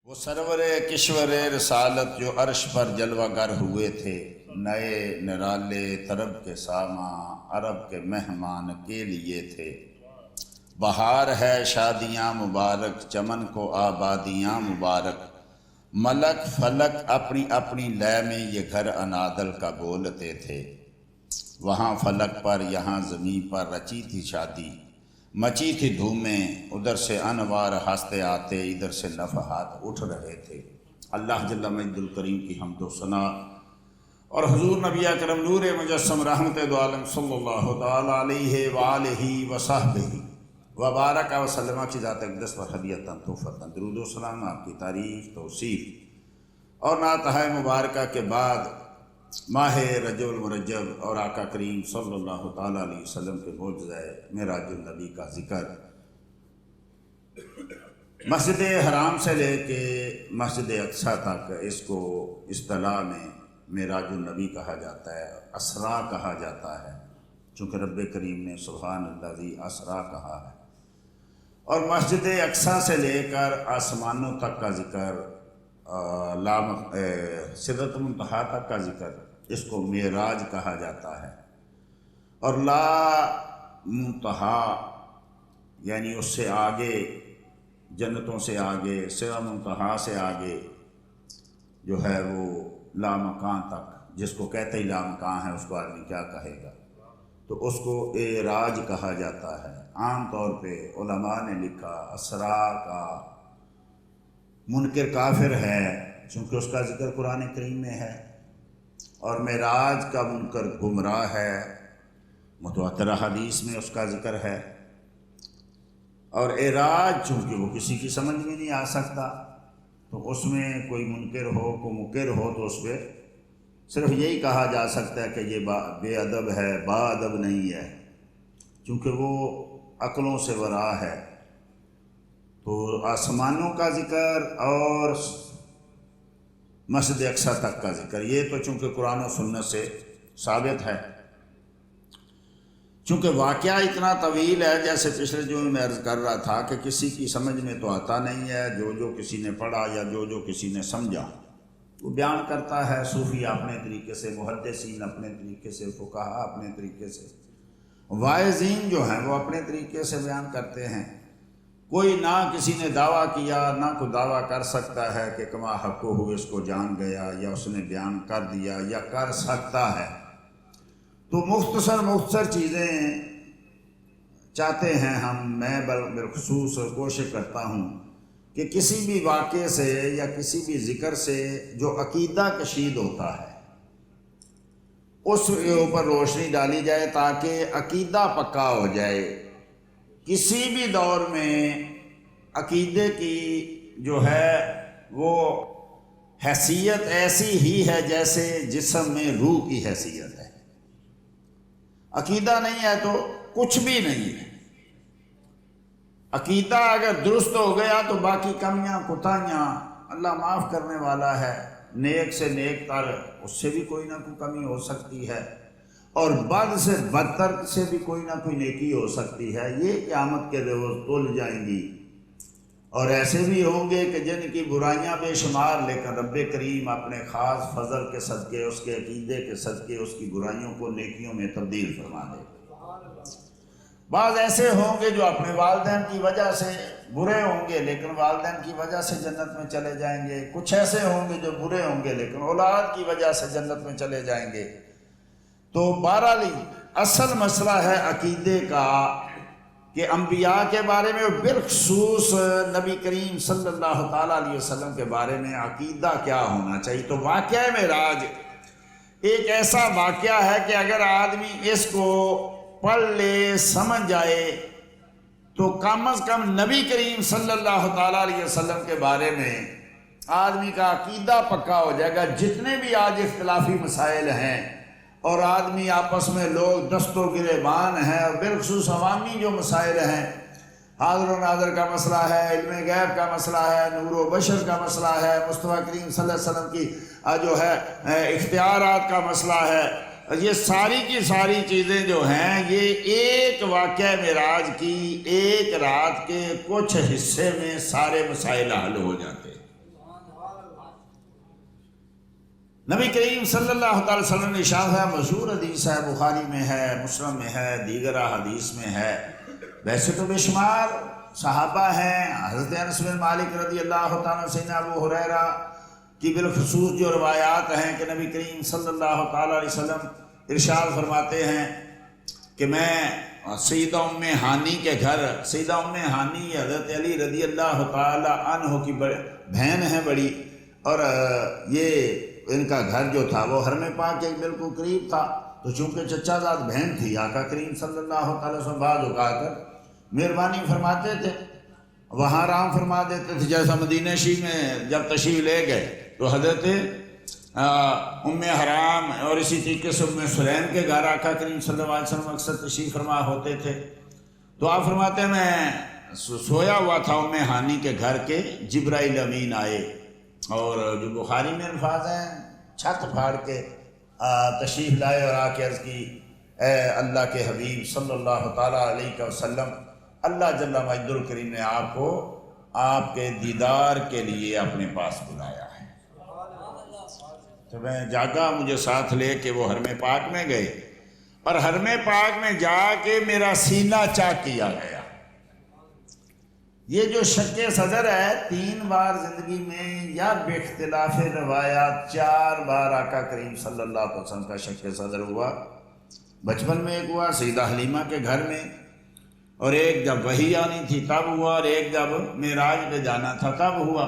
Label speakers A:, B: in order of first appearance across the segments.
A: وہ سرور کشور رسالت جو عرش پر جلوہ گر ہوئے تھے، نئے نرالے طرب کے ساماں عرب کے مہمان کے لیے تھے۔ بہار ہے شادیاں مبارک، چمن کو آبادیاں مبارک، ملک فلک اپنی اپنی لے میں یہ گھر انادل کا بولتے تھے۔ وہاں فلک پر یہاں زمین پر رچی تھی شادی، مچی تھی دھومیں، ادھر سے انوار ہنستے آتے، ادھر سے نفحات اٹھ رہے تھے۔ اللہ جل مجد الکریم کی حمد و ثنا اور حضور نبی اکرم نور مجسم رحمت دو عالم صلی اللہ تعالی علیہ وآلہ وصحبہ وبارک وسلم کی ذات اقدس پر ہدیۃً تحفۃً، درود و سلام آپ کی تعریف توصیف اور نعتہائے مبارکہ کے بعد ماہ رجب المرجب اور آقا کریم صلی اللہ تعالیٰ علیہ وسلم کے معجزہ معراج النبی کا ذکر۔ مسجد حرام سے لے کے مسجد اقصیٰ تک اس کو اصطلاح میں معراج النبی کہا جاتا ہے، اسرا کہا جاتا ہے، چونکہ رب کریم نے سبحان الذی اسرا کہا ہے۔ اور مسجد اقصیٰ سے لے کر آسمانوں تک کا ذکر، سدرۃ المنتہا تک کا ذکر، اس کو معراج کہا جاتا ہے۔ اور لا منتہا یعنی اس سے آگے، جنتوں سے آگے، سدرۃ المنتہا سے آگے جو ہے وہ لا مکان تک، جس کو کہتے ہی لا مکان ہے اس کو آدمی کیا کہے گا، تو اس کو اعراج کہا جاتا ہے۔ عام طور پہ علماء نے لکھا اسرا کا منکر کافر ہے، چونکہ اس کا ذکر قرآن کریم میں ہے، اور معراج کا منکر گمراہ ہے، متواتر حدیث میں اس کا ذکر ہے۔ اور اعراج چونکہ وہ کسی کی سمجھ میں نہیں آ سکتا، تو اس میں کوئی منکر ہو کوئی مکر ہو تو اس پہ صرف یہی کہا جا سکتا ہے کہ یہ بے ادب ہے، با ادب نہیں ہے، چونکہ وہ عقلوں سے ورا ہے۔ تو آسمانوں کا ذکر اور مسجد اقصیٰ تک کا ذکر، یہ تو چونکہ قرآن و سنت سے ثابت ہے۔ چونکہ واقعہ اتنا طویل ہے، جیسے پچھلے جو میں عرض کر رہا تھا کہ کسی کی سمجھ میں تو آتا نہیں ہے، جو کسی نے پڑھا یا جو کسی نے سمجھا وہ بیان کرتا ہے۔ صوفی اپنے طریقے سے، محدثین اپنے طریقے سے، فقہاء اپنے طریقے سے، واعظین جو ہیں وہ اپنے طریقے سے بیان کرتے ہیں۔ کوئی نہ کسی نے دعویٰ کیا، نہ کوئی دعویٰ کر سکتا ہے کہ کما حق ہو اس کو جان گیا یا اس نے بیان کر دیا یا کر سکتا ہے۔ تو مختصر چیزیں چاہتے ہیں ہم، میں بالخصوص کوشش کرتا ہوں کہ کسی بھی واقعے سے یا کسی بھی ذکر سے جو عقیدہ کشید ہوتا ہے اس کے اوپر روشنی ڈالی جائے تاکہ عقیدہ پکا ہو جائے۔ کسی بھی دور میں عقیدے کی جو ہے وہ حیثیت ایسی ہی ہے جیسے جسم میں روح کی حیثیت ہے۔ عقیدہ نہیں ہے تو کچھ بھی نہیں ہے۔ عقیدہ اگر درست ہو گیا تو باقی کمیاں کوتاہیاں اللہ معاف کرنے والا ہے۔ نیک سے نیک تر اس سے بھی کوئی نہ کوئی کمی ہو سکتی ہے، اور بد سے بدتر سے بھی کوئی نہ کوئی نیکی ہو سکتی ہے۔ یہ قیامت کے روز تل جائیں گی، اور ایسے بھی ہوں گے کہ جن کی برائیاں بے شمار، لیکن رب کریم اپنے خاص فضل کے صدقے، اس کے عقیدے کے صدقے اس کی برائیوں کو نیکیوں میں تبدیل فرما دے۔ بعض ایسے ہوں گے جو اپنے والدین کی وجہ سے برے ہوں گے لیکن والدین کی وجہ سے جنت میں چلے جائیں گے۔ کچھ ایسے ہوں گے جو برے ہوں گے لیکن اولاد کی وجہ سے جنت میں چلے جائیں گے۔ تو بہرحال اصل مسئلہ ہے عقیدے کا کہ انبیاء کے بارے میں، بالخصوص نبی کریم صلی اللہ تعالیٰ علیہ وسلم کے بارے میں عقیدہ کیا ہونا چاہیے۔ تو واقعہ معراج ایک ایسا واقعہ ہے کہ اگر آدمی اس کو پڑھ لے، سمجھ جائے، تو کم از کم نبی کریم صلی اللہ تعالیٰ علیہ وسلم کے بارے میں آدمی کا عقیدہ پکا ہو جائے گا۔ جتنے بھی آج اختلافی مسائل ہیں اور آدمی آپس میں لوگ دست و گریبان ہیں، اور بالخصوص عوامی جو مسائل ہیں، حاضر و ناظر کا مسئلہ ہے، علم غیب کا مسئلہ ہے، نور و بشر کا مسئلہ ہے، مصطفیٰ کریم صلی اللہ علیہ وسلم کی جو ہے اختیارات کا مسئلہ ہے، یہ ساری کی ساری چیزیں جو ہیں یہ ایک واقعہ معراج کی ایک رات کے کچھ حصے میں سارے مسائل حل ہو جاتے ہیں۔ نبی کریم صلی اللہ تعالی وسلم نے ارشاد ہے، مشہور حدیث ہے، بخاری میں ہے، مسلم میں ہے، دیگر حدیث میں ہے، ویسے تو بے شمار صحابہ ہیں، حضرت انس بن مالک رضی اللہ تعالیٰ، سیدنا ابو ہریرہ کی بالخصوص جو روایات ہیں کہ نبی کریم صلی اللہ تعالیٰ علیہ وسلم ارشاد فرماتے ہیں کہ میں سیدہ ام ہانی کے گھر، سیدہ ام ہانی حضرت علی رضی اللہ تعالیٰ عنہ کی بہن ہیں بڑی، اور یہ ان کا گھر جو تھا وہ حرم پاک کے بالکل قریب تھا، تو چونکہ چچا زاد بہن تھی، آقا کریم صلی اللہ علیہ وسلم بعض اوقات مہربانی فرماتے تھے، وہاں آرام فرما دیتے تھے، جیسا مدینہ شریف میں جب تشریف لے گئے تو حضرت ام حرام اور اسی طریقے سے ام سلیم کے گھر آقا کریم صلی اللہ علیہ وسلم اکثر تشریف فرما ہوتے تھے۔ تو آپ فرماتے ہیں میں سویا ہوا تھا ام ہانی کے گھر کے، جبرائیل امین آئے، اور جو بخاری میں الفاظ ہیں، چھت پھاڑ کے تشریف لائے اور آ کے عرض کی، اے اللہ کے حبیب صلی اللہ تعالیٰ علیہ وسلم، اللہ جل مجد الکریم نے آپ کو آپ کے دیدار کے لیے اپنے پاس بلایا ہے۔ تو میں جاگا، مجھے ساتھ لے کے وہ حرم پاک میں گئے، اور حرم پاک میں جا کے میرا سینہ چاک کیا گیا۔ یہ جو شک صدر ہے، 3 بار زندگی میں یا باختلاف روایات 4 بار آقا کریم صلی اللہ علیہ وسلم کا شک صدر ہوا۔ بچپن میں ایک ہوا سیدہ حلیمہ کے گھر میں، اور ایک جب وحی آنی تھی تب ہوا، اور ایک جب معراج پہ جانا تھا تب ہوا۔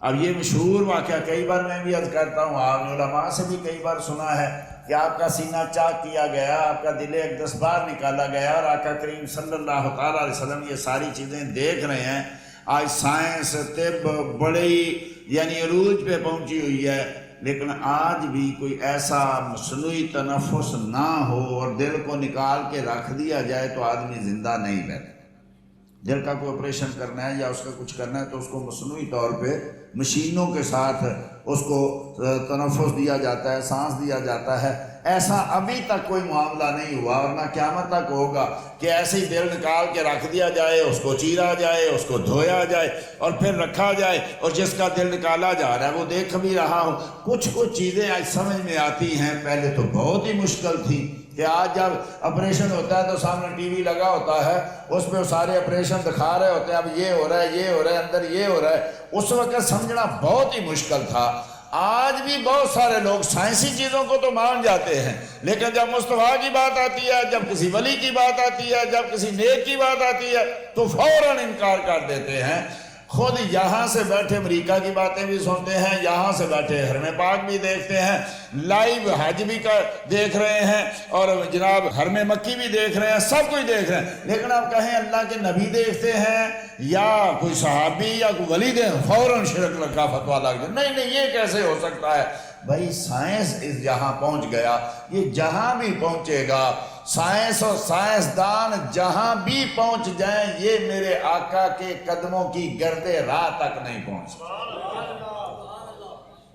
A: اب یہ مشہور واقعہ کئی بار میں بھی عرض کرتا ہوں، آپ نے علماء سے بھی کئی بار سنا ہے کہ آپ کا سینہ چاک کیا گیا، آپ کا دل اقدس باہر نکالا گیا، اور آقا کریم صلی اللہ تعالیٰ علیہ وسلم یہ ساری چیزیں دیکھ رہے ہیں۔ آج سائنس طب بڑی یعنی عروج پہ پہنچی ہوئی ہے، لیکن آج بھی کوئی ایسا مصنوعی تنفس نہ ہو اور دل کو نکال کے رکھ دیا جائے تو آدمی زندہ نہیں رہتا۔ دل کا کوئی آپریشن کرنا ہے یا اس کا کچھ کرنا ہے تو اس کو مصنوعی طور پہ مشینوں کے ساتھ اس کو تنفس دیا جاتا ہے، سانس دیا جاتا ہے۔ ایسا ابھی تک کوئی معاملہ نہیں ہوا، اور نہ قیامت تک ہوگا کہ ایسے ہی دل نکال کے رکھ دیا جائے، اس کو چیرا جائے، اس کو دھویا جائے اور پھر رکھا جائے، اور جس کا دل نکالا جا رہا ہے وہ دیکھ بھی رہا ہو۔ کچھ چیزیں آج سمجھ میں آتی ہیں، پہلے تو بہت ہی مشکل تھی کہ آج جب آپریشن ہوتا ہے تو سامنے ٹی وی لگا ہوتا ہے، اس پہ سارے آپریشن دکھا رہے ہوتے ہیں، اب یہ ہو رہا ہے، یہ ہو رہا ہے، اندر یہ ہو رہا ہے۔ اس وقت سمجھنا بہت ہی مشکل تھا۔ آج بھی بہت سارے لوگ سائنسی چیزوں کو تو مان جاتے ہیں، لیکن جب مصطفیٰ کی بات آتی ہے، جب کسی ولی کی بات آتی ہے، جب کسی نیک کی بات آتی ہے تو فوراً انکار کر دیتے ہیں۔ خود یہاں سے بیٹھے امریکہ کی باتیں بھی سنتے ہیں، یہاں سے بیٹھے حرم پاک بھی دیکھتے ہیں، لائیو حج بھی دیکھ رہے ہیں، اور جناب حرم مکی بھی دیکھ رہے ہیں، سب کچھ دیکھ رہے ہیں، لیکن آپ کہیں اللہ کے نبی دیکھتے ہیں یا کوئی صحابی یا کوئی ولی دیں، فوراً شرک کا فتویٰ لگ جائے۔ نہیں نہیں، یہ کیسے ہو سکتا ہے؟ بھائی سائنس اس جہاں پہنچ گیا، یہ جہاں بھی پہنچے گا، سائنس اور سائنسدان جہاں بھی پہنچ جائیں، یہ میرے آقا کے قدموں کی گرد راہ تک نہیں پہنچ سکتے۔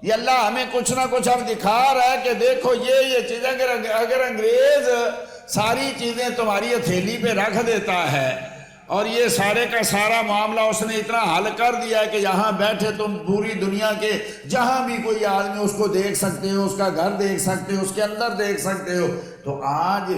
A: یہ اللہ ہمیں کچھ نہ کچھ اب دکھا رہا ہے کہ دیکھو یہ چیزیں، اگر انگریز ساری چیزیں تمہاری ہتھیلی پہ رکھ دیتا ہے اور یہ سارے کا سارا معاملہ اس نے اتنا حل کر دیا ہے کہ یہاں بیٹھے تم پوری دنیا کے جہاں بھی کوئی آدمی اس کو دیکھ سکتے ہو، اس کا گھر دیکھ سکتے ہو، اس کے اندر دیکھ سکتے ہو، تو آج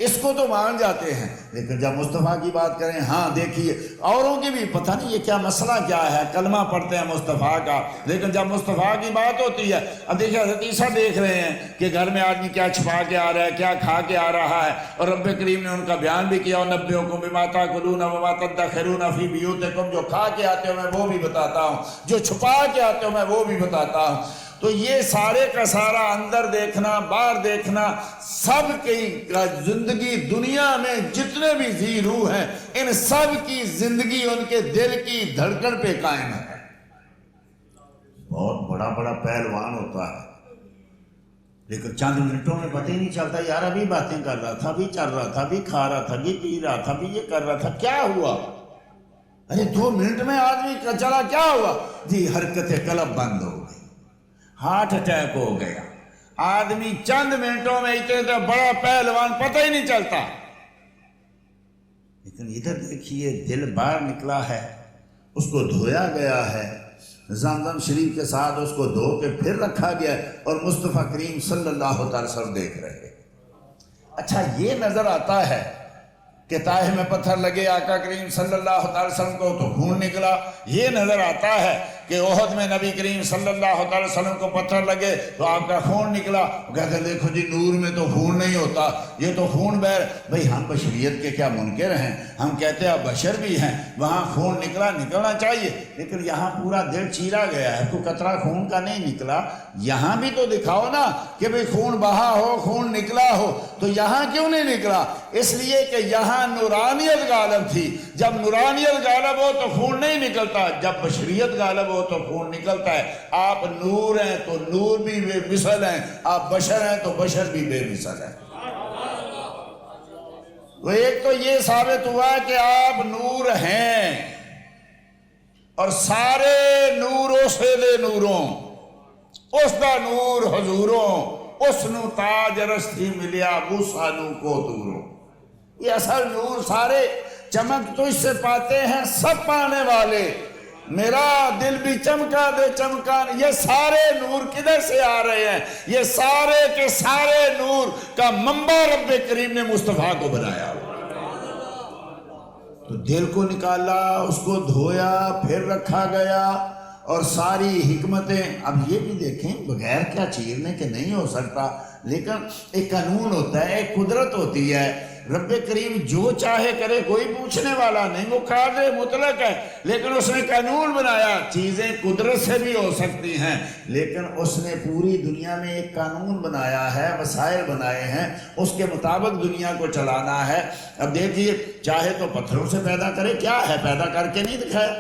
A: اس کو تو مان جاتے ہیں، لیکن جب مصطفیٰ کی بات کریں، ہاں دیکھیے اوروں کی بھی پتہ نہیں یہ کیا مسئلہ کیا ہے، کلمہ پڑھتے ہیں مصطفیٰ کا، لیکن جب مصطفیٰ کی بات ہوتی ہے، اب دیکھیں حضرت عیسیٰ دیکھ رہے ہیں کہ گھر میں آدمی کیا چھپا کے آ رہا ہے، کیا کھا کے آ رہا ہے، اور رب کریم نے ان کا بیان بھی کیا، وَنَبِّئُكُم بِمَا تَأْكُلُونَ وَمَا تَدَّخِرُونَ فِي بِيُوتِكُم، جو کھا کے آتے ہو میں وہ بھی بتاتا ہوں، جو چھپا کے آتے ہو میں وہ بھی بتاتا ہوں۔ تو یہ سارے کا سارا اندر دیکھنا، باہر دیکھنا، سب کی زندگی دنیا میں جتنے بھی ذی روح ہیں، ان سب کی زندگی ان کے دل کی دھڑکن پہ قائم ہے۔ بہت بڑا بڑا پہلوان ہوتا ہے، لیکن چند منٹوں میں پتہ ہی نہیں چلتا، یار ابھی باتیں کر رہا تھا، ابھی چل رہا تھا، ابھی کھا رہا تھا، ابھی پی رہا تھا، ابھی یہ کر رہا تھا، کیا ہوا؟ ارے 2 منٹ میں آدمی کا چلا، کیا ہوا؟ جی حرکت قلب بند ہو گئی، ہارٹ اٹیک ہو گیا، آدمی چند منٹوں میں اتنے بڑا پہلوان پتہ ہی نہیں چلتا۔ لیکن ادھر دیکھیے دل باہر نکلا ہے، اس کو دھویا گیا ہے، زمزم شریف کے ساتھ اس کو دھو کے پھر رکھا گیا اور مصطفیٰ کریم صلی اللہ علیہ وسلم دیکھ رہے ہیں۔ اچھا یہ نظر آتا ہے کہ طائف میں پتھر لگے آقا کریم صلی اللہ علیہ وسلم کو تو خون نکلا، یہ نظر آتا ہے کہ احد میں نبی کریم صلی اللہ علیہ وسلم کو پتھر لگے تو آپ کا خون نکلا، کہتے ہیں دیکھو جی نور میں تو خون نہیں ہوتا، یہ تو خون بہر۔ بھئی ہم بشریت کے کیا منکر ہیں؟ ہم کہتے ہیں بشر بھی ہیں، وہاں خون نکلنا چاہیے، لیکن یہاں پورا دل چیرا گیا ہے، کوئی قطرہ خون کا نہیں نکلا۔ یہاں بھی تو دکھاؤ نا کہ بھئی خون بہا ہو، خون نکلا ہو، تو یہاں کیوں نہیں نکلا؟ اس لیے کہ یہاں نورانیت غالب تھی۔ جب نورانیت غالب ہو تو خون نہیں نکلتا، جب بشریت غالب ہو تو خون نکلتا ہے۔ آپ نور ہیں تو نور بھی بے مثل ہیں، آپ بشر ہیں تو بشر بھی بے مثل ہیں۔ تو ایک تو یہ ثابت ہوا کہ آپ نور ہیں، اور سارے نور اسے دے نوروں، اس دا نور حضوروں، اس نو تاج رستی ملیا موسیٰ نو کو دوروں۔ یہ اصل نور سارے چمک تو اس سے پاتے ہیں سب پانے والے۔ میرا دل بھی چمکا دے چمکان، یہ سارے نور کدھر سے آ رہے ہیں؟ یہ سارے کے سارے نور کا منبع رب کریم نے مصطفیٰ کو بنایا۔ تو دل کو نکالا، اس کو دھویا، پھر رکھا گیا، اور ساری حکمتیں۔ اب یہ بھی دیکھیں بغیر کیا چیرنے کے نہیں ہو سکتا، لیکن ایک قانون ہوتا ہے، ایک قدرت ہوتی ہے۔ رب کریم جو چاہے کرے، کوئی پوچھنے والا نہیں، وہ قادر مطلق ہے، لیکن اس نے قانون بنایا۔ چیزیں قدرت سے بھی ہو سکتی ہیں، لیکن اس نے پوری دنیا میں ایک قانون بنایا ہے، وسائل بنائے ہیں، اس کے مطابق دنیا کو چلانا ہے۔ اب دیکھیے چاہے تو پتھروں سے پیدا کرے، کیا ہے پیدا کر کے نہیں دکھایا؟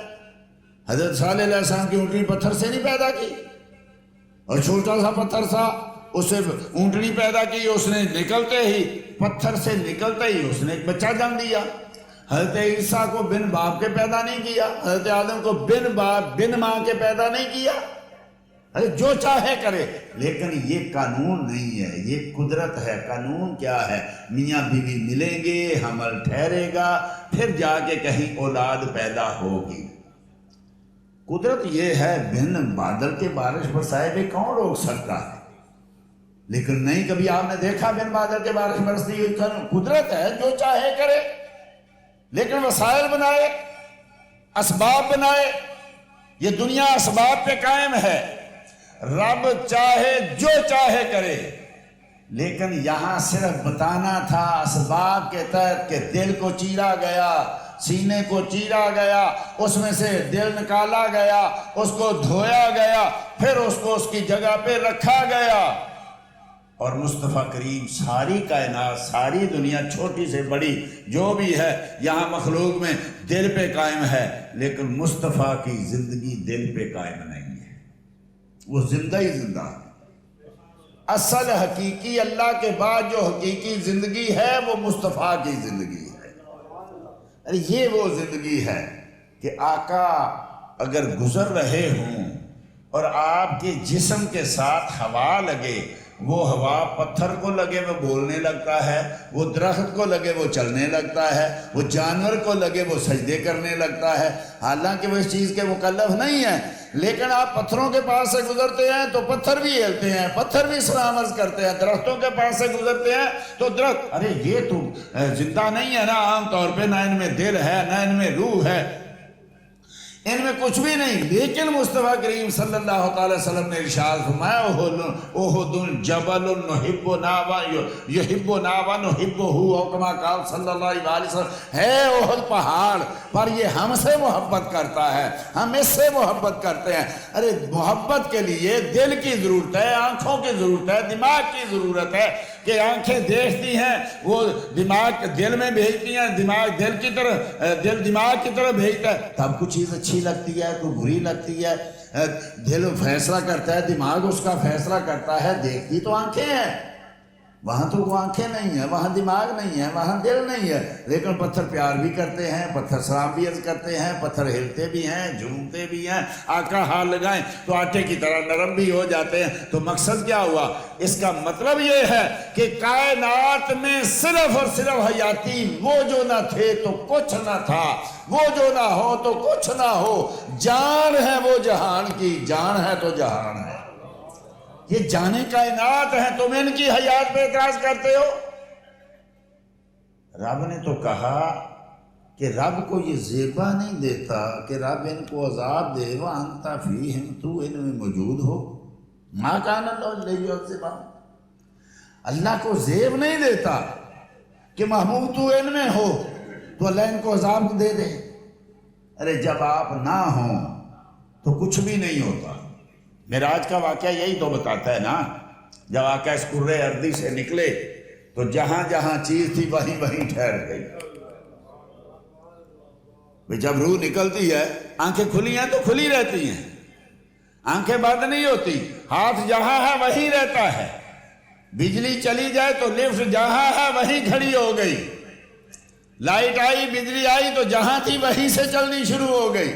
A: حضرت صالح علیہ السلام کی اونٹنی پتھر سے نہیں پیدا کی، اور چھوٹا سا پتھر تھا، اسے اونٹنی پیدا کی، اس نے نکلتے ہی پتھر سے نکلتے ہی اس نے ایک بچہ جنم دیا۔ حضرت عیسیٰ کو بن باپ کے پیدا نہیں کیا، حضرت آدم کو بن باپ بن ماں کے پیدا نہیں کیا۔ جو چاہے کرے، لیکن یہ قانون نہیں ہے، یہ قدرت ہے۔ قانون کیا ہے؟ میاں بیوی ملیں گے، حمل ٹھہرے گا، پھر جا کے کہیں اولاد پیدا ہوگی۔ قدرت یہ ہے، بن بادل کے بارش برسائے بھی کون روک سکتا ہے؟ لیکن نہیں کبھی آپ نے دیکھا بن بادل کے بارش برستی ہوئی؟ قدرت ہے، جو چاہے کرے، لیکن وسائل بنائے، اسباب بنائے۔ یہ دنیا اسباب پہ قائم ہے، رب چاہے جو چاہے کرے، لیکن یہاں صرف بتانا تھا اسباب کے تحت کہ دل کو چیرا گیا، سینے کو چیرا گیا، اس میں سے دل نکالا گیا، اس کو دھویا گیا، پھر اس کو اس کی جگہ پہ رکھا گیا۔ اور مصطفیٰ کریم ساری کائنات، ساری دنیا چھوٹی سے بڑی جو بھی ہے یہاں مخلوق میں دل پہ قائم ہے، لیکن مصطفیٰ کی زندگی دل پہ قائم نہیں ہے، وہ زندہ ہی زندہ ہے۔ اصل حقیقی اللہ کے بعد جو حقیقی زندگی ہے وہ مصطفیٰ کی زندگی ہے۔ یہ وہ زندگی ہے کہ آقا اگر گزر رہے ہوں اور آپ کے جسم کے ساتھ ہوا لگے، وہ ہوا پتھر کو لگے وہ بولنے لگتا ہے، وہ درخت کو لگے وہ چلنے لگتا ہے، وہ جانور کو لگے وہ سجدے کرنے لگتا ہے، حالانکہ وہ اس چیز کے مکلف نہیں ہے، لیکن آپ پتھروں کے پاس سے گزرتے ہیں تو پتھر بھی ہلتے ہیں، پتھر بھی سلام عرض کرتے ہیں، درختوں کے پاس سے گزرتے ہیں تو درخت، ارے یہ تو زندہ نہیں ہے نا عام طور پہ، نہ ان میں دل ہے نہ ان میں روح ہے، ان میں کچھ بھی نہیں، لیکن مصطفیٰ کریم صلی اللہ تعالی وسلم نے ارشاد فرمایا احد جبل یحبنا ونحبہ، او کما قال صلی اللہ علیہ وسلم، ہے احد پہاڑ پر یہ ہم سے محبت کرتا ہے، ہم اس سے محبت کرتے ہیں۔ ارے محبت کے لیے دل کی ضرورت ہے، آنکھوں کی ضرورت ہے، دماغ کی ضرورت ہے کہ آنکھیں دیکھتی ہیں، وہ دماغ دل میں بھیجتی ہیں، دماغ دل کی طرف، دل دماغ کی طرف بھیجتا ہے، تب کچھ چیز اچھی لگتی ہے، کوئی بری لگتی ہے، دل فیصلہ کرتا ہے، دماغ اس کا فیصلہ کرتا ہے، دیکھتی تو آنکھیں ہیں۔ وہاں تو وہ آنکھیں نہیں ہیں، وہاں دماغ نہیں ہے، وہاں دل نہیں ہے، لیکن پتھر پیار بھی کرتے ہیں، پتھر سلام بھی عرض کرتے ہیں، پتھر ہلتے بھی ہیں، جھومتے بھی ہیں، آقا ہاتھ لگائیں تو آٹے کی طرح نرم بھی ہو جاتے ہیں۔ تو مقصد کیا ہوا؟ اس کا مطلب یہ ہے کہ کائنات میں صرف اور صرف حیاتی وہ جو نہ تھے تو کچھ نہ تھا، وہ جو نہ ہو تو کچھ نہ ہو، جان ہے وہ جہان کی، جان ہے تو جہان ہے۔ یہ جانے کائنات ہیں، تم ان کی حیات پہ اعتراض کرتے ہو۔ رب نے تو کہا کہ رب کو یہ زیبا نہیں دیتا کہ رب ان کو عذاب دے، وَأَنْتَ فِيهِمْ، تو ان میں موجود ہو۔ مَا كَانَ اللَّهُ لِيُعَذِّبَهُمْ، اللہ کو زیب نہیں دیتا کہ محمود تو ان میں ہو تو اللہ ان کو عذاب دے دے۔ ارے جب آپ نہ ہوں تو کچھ بھی نہیں ہوتا۔ معراج کا واقعہ یہی تو بتاتا ہے نا، جب آقا اس کرۂ ارضی سے نکلے تو جہاں جہاں چیز تھی وہیں وہیں ٹھہر گئی۔ جب روح نکلتی ہے آنکھیں کھلی ہیں تو کھلی رہتی ہیں، آنکھیں بند نہیں ہوتی، ہاتھ جہاں ہے وہیں رہتا ہے، بجلی چلی جائے تو لفٹ جہاں ہے وہیں کھڑی ہو گئی، لائٹ آئی بجلی آئی تو جہاں تھی وہیں سے چلنی شروع ہو گئی۔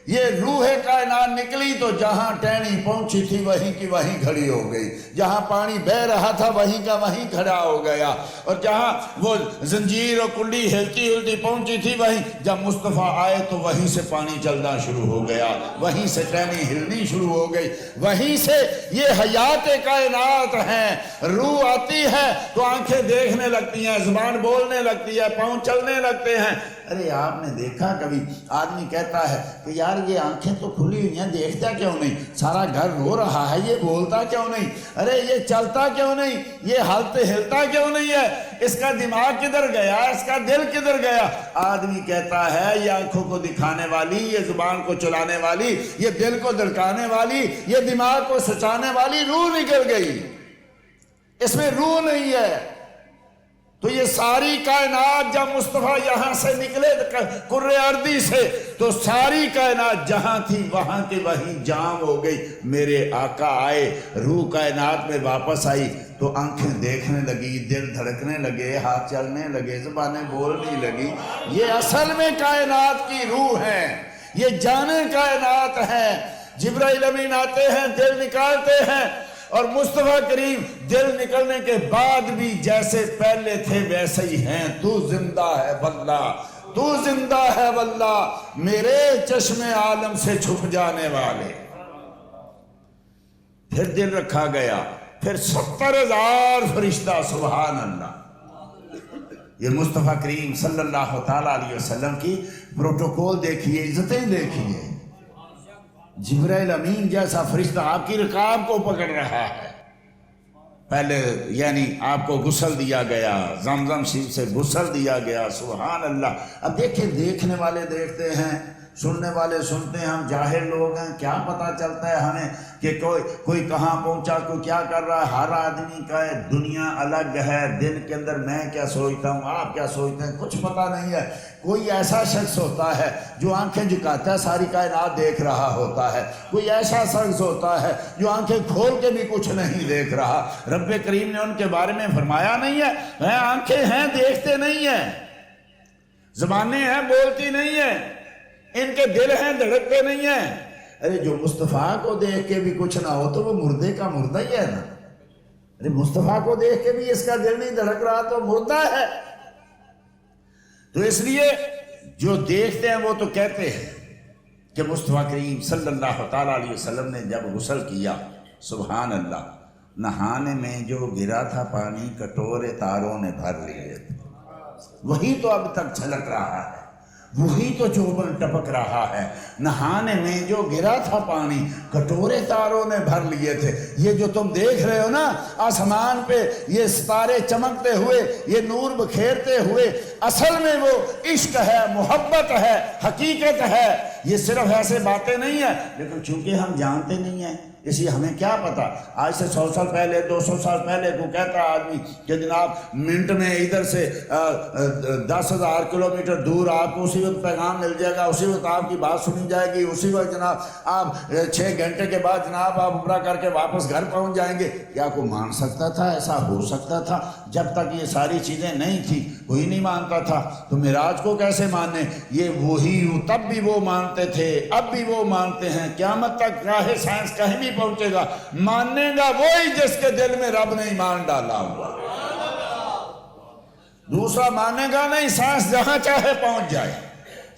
A: یہ روح کائنات نکلی تو جہاں ٹہنی پہنچی تھی وہیں کی وہیں کھڑی ہو گئی، جہاں پانی بہ رہا تھا وہیں کا وہیں کھڑا ہو گیا، اور جہاں وہ زنجیر اور کنڈی ہلتی ہلتی پہنچی تھی وہیں جب مصطفیٰ آئے تو وہیں سے پانی چلنا شروع ہو گیا، وہیں سے ٹہنی ہلنی شروع ہو گئی، وہیں سے یہ حیات کائنات ہیں۔ روح آتی ہے تو آنکھیں دیکھنے لگتی ہیں، زبان بولنے لگتی ہے، پاؤں چلنے لگتے ہیں۔ ارے آپ نے دیکھا کبھی آدمی کہتا ہے کہ یار یہ آنکھیں تو کھلی ہوئی ہیں، دیکھتا کیوں نہیں؟ سارا گھر رو رہا ہے، یہ بولتا کیوں نہیں؟ ارے یہ چلتا کیوں نہیں؟ یہ ہلتا کیوں نہیں ہے؟ اس کا دماغ کدھر گیا؟ اس کا دل کدھر گیا؟ آدمی کہتا ہے یہ آنکھوں کو دکھانے والی، یہ زبان کو چلانے والی، یہ دل کو دھڑکانے والی، یہ دماغ کو سچانے والی روح نکل گئی، اس میں روح نہیں ہے۔ تو یہ ساری کائنات جب مصطفیٰ یہاں سے نکلے کرۂ ارضی سے تو ساری کائنات جہاں تھی وہاں کے وہیں جام ہو گئی۔ میرے آقا آئے، روح کائنات میں واپس آئی تو آنکھیں دیکھنے لگی، دل دھڑکنے لگے، ہاتھ چلنے لگے، زبانیں بولنے لگی۔ یہ اصل میں کائنات کی روح ہے، یہ جانے کائنات ہیں۔ جبرائیل امین آتے ہیں، دل نکالتے ہیں، اور مصطفیٰ کریم دل نکلنے کے بعد بھی جیسے پہلے تھے ویسے ہی ہیں۔ تو زندہ ہے واللہ، تو زندہ ہے واللہ، میرے چشم عالم سے چھپ جانے والے۔ پھر دل رکھا گیا، پھر 70,000 فرشتہ، سبحان اللہ۔ یہ مصطفیٰ کریم صلی اللہ تعالیٰ علیہ وسلم کی پروٹوکول دیکھیے، عزتیں دیکھیے۔ جبرائیل امین جیسا فرشتہ آپ کی رکاب کو پکڑ رہا ہے۔ پہلے یعنی آپ کو غسل دیا گیا، زمزم شریف سے غسل دیا گیا، سبحان اللہ۔ اب دیکھیں، دیکھنے والے دیکھتے ہیں، سننے والے سنتے ہیں، ہم جاہل لوگ ہیں، کیا پتہ چلتا ہے ہمیں کہ کوئی کہاں پہنچا، کوئی کیا کر رہا ہے؟ ہر آدمی کا دنیا الگ ہے، دن کے اندر میں کیا سوچتا ہوں، آپ کیا سوچتے ہیں، کچھ پتہ نہیں ہے۔ کوئی ایسا شخص ہوتا ہے جو آنکھیں جھکاتا ہے ساری کائنات دیکھ رہا ہوتا ہے، کوئی ایسا شخص ہوتا ہے جو آنکھیں کھول کے بھی کچھ نہیں دیکھ رہا۔ رب کریم نے ان کے بارے میں فرمایا نہیں ہے آنکھیں ہیں دیکھتے نہیں ہیں، زبانیں ہیں بولتی نہیں ہیں، ان کے دل ہیں دھڑکتے نہیں ہیں۔ ارے جو مصطفیٰ کو دیکھ کے بھی کچھ نہ ہو تو وہ مردے کا مردہ ہی ہے نا۔ ارے مصطفیٰ کو دیکھ کے بھی اس کا دل نہیں دھڑک رہا تو مردہ ہے۔ تو اس لیے جو دیکھتے ہیں وہ تو کہتے ہیں کہ مصطفیٰ کریم صلی اللہ تعالیٰ علیہ وسلم نے جب غسل کیا، سبحان اللہ، نہانے میں جو گرا تھا پانی کٹورے تاروں نے بھر لیے تھے، وہی تو اب تک چھلک رہا ہے، وہی تو چوبن ٹپک رہا ہے۔ نہانے میں جو گرا تھا پانی کٹورے تاروں نے بھر لیے تھے۔ یہ جو تم دیکھ رہے ہو نا آسمان پہ، یہ ستارے چمکتے ہوئے، یہ نور بکھیرتے ہوئے، اصل میں وہ عشق ہے، محبت ہے، حقیقت ہے۔ یہ صرف ایسے باتیں نہیں ہیں، لیکن چونکہ ہم جانتے نہیں ہیں اس لیے ہمیں کیا پتا۔ آج سے 100 سال پہلے، 200 سال پہلے کو کہتا آدمی کہ جناب منٹ میں ادھر سے 10,000 کلومیٹر دور آپ کو اسی وقت پیغام مل جائے گا، اسی وقت آپ کی بات سنی جائے گی، اسی وقت جناب آپ 6 گھنٹے کے بعد جناب آپ عمرہ کر کے واپس گھر پہنچ جائیں گے۔ کیا کوئی مان سکتا تھا؟ ایسا ہو سکتا تھا؟ جب تک یہ ساری چیزیں نہیں تھی کوئی نہیں مانتا تھا۔ تو معراج کو کیسے مانے؟ یہ وہی، تب بھی وہ مانتے تھے، اب بھی وہ مانتے ہیں، قیامت تک راہ سائنس کہیں بھی پہنچے گا، ماننے گا وہی جس کے دل میں رب نے ایمان ڈالا ہوا۔ دوسرا مانے گا نہیں، سائنس جہاں چاہے پہنچ جائے۔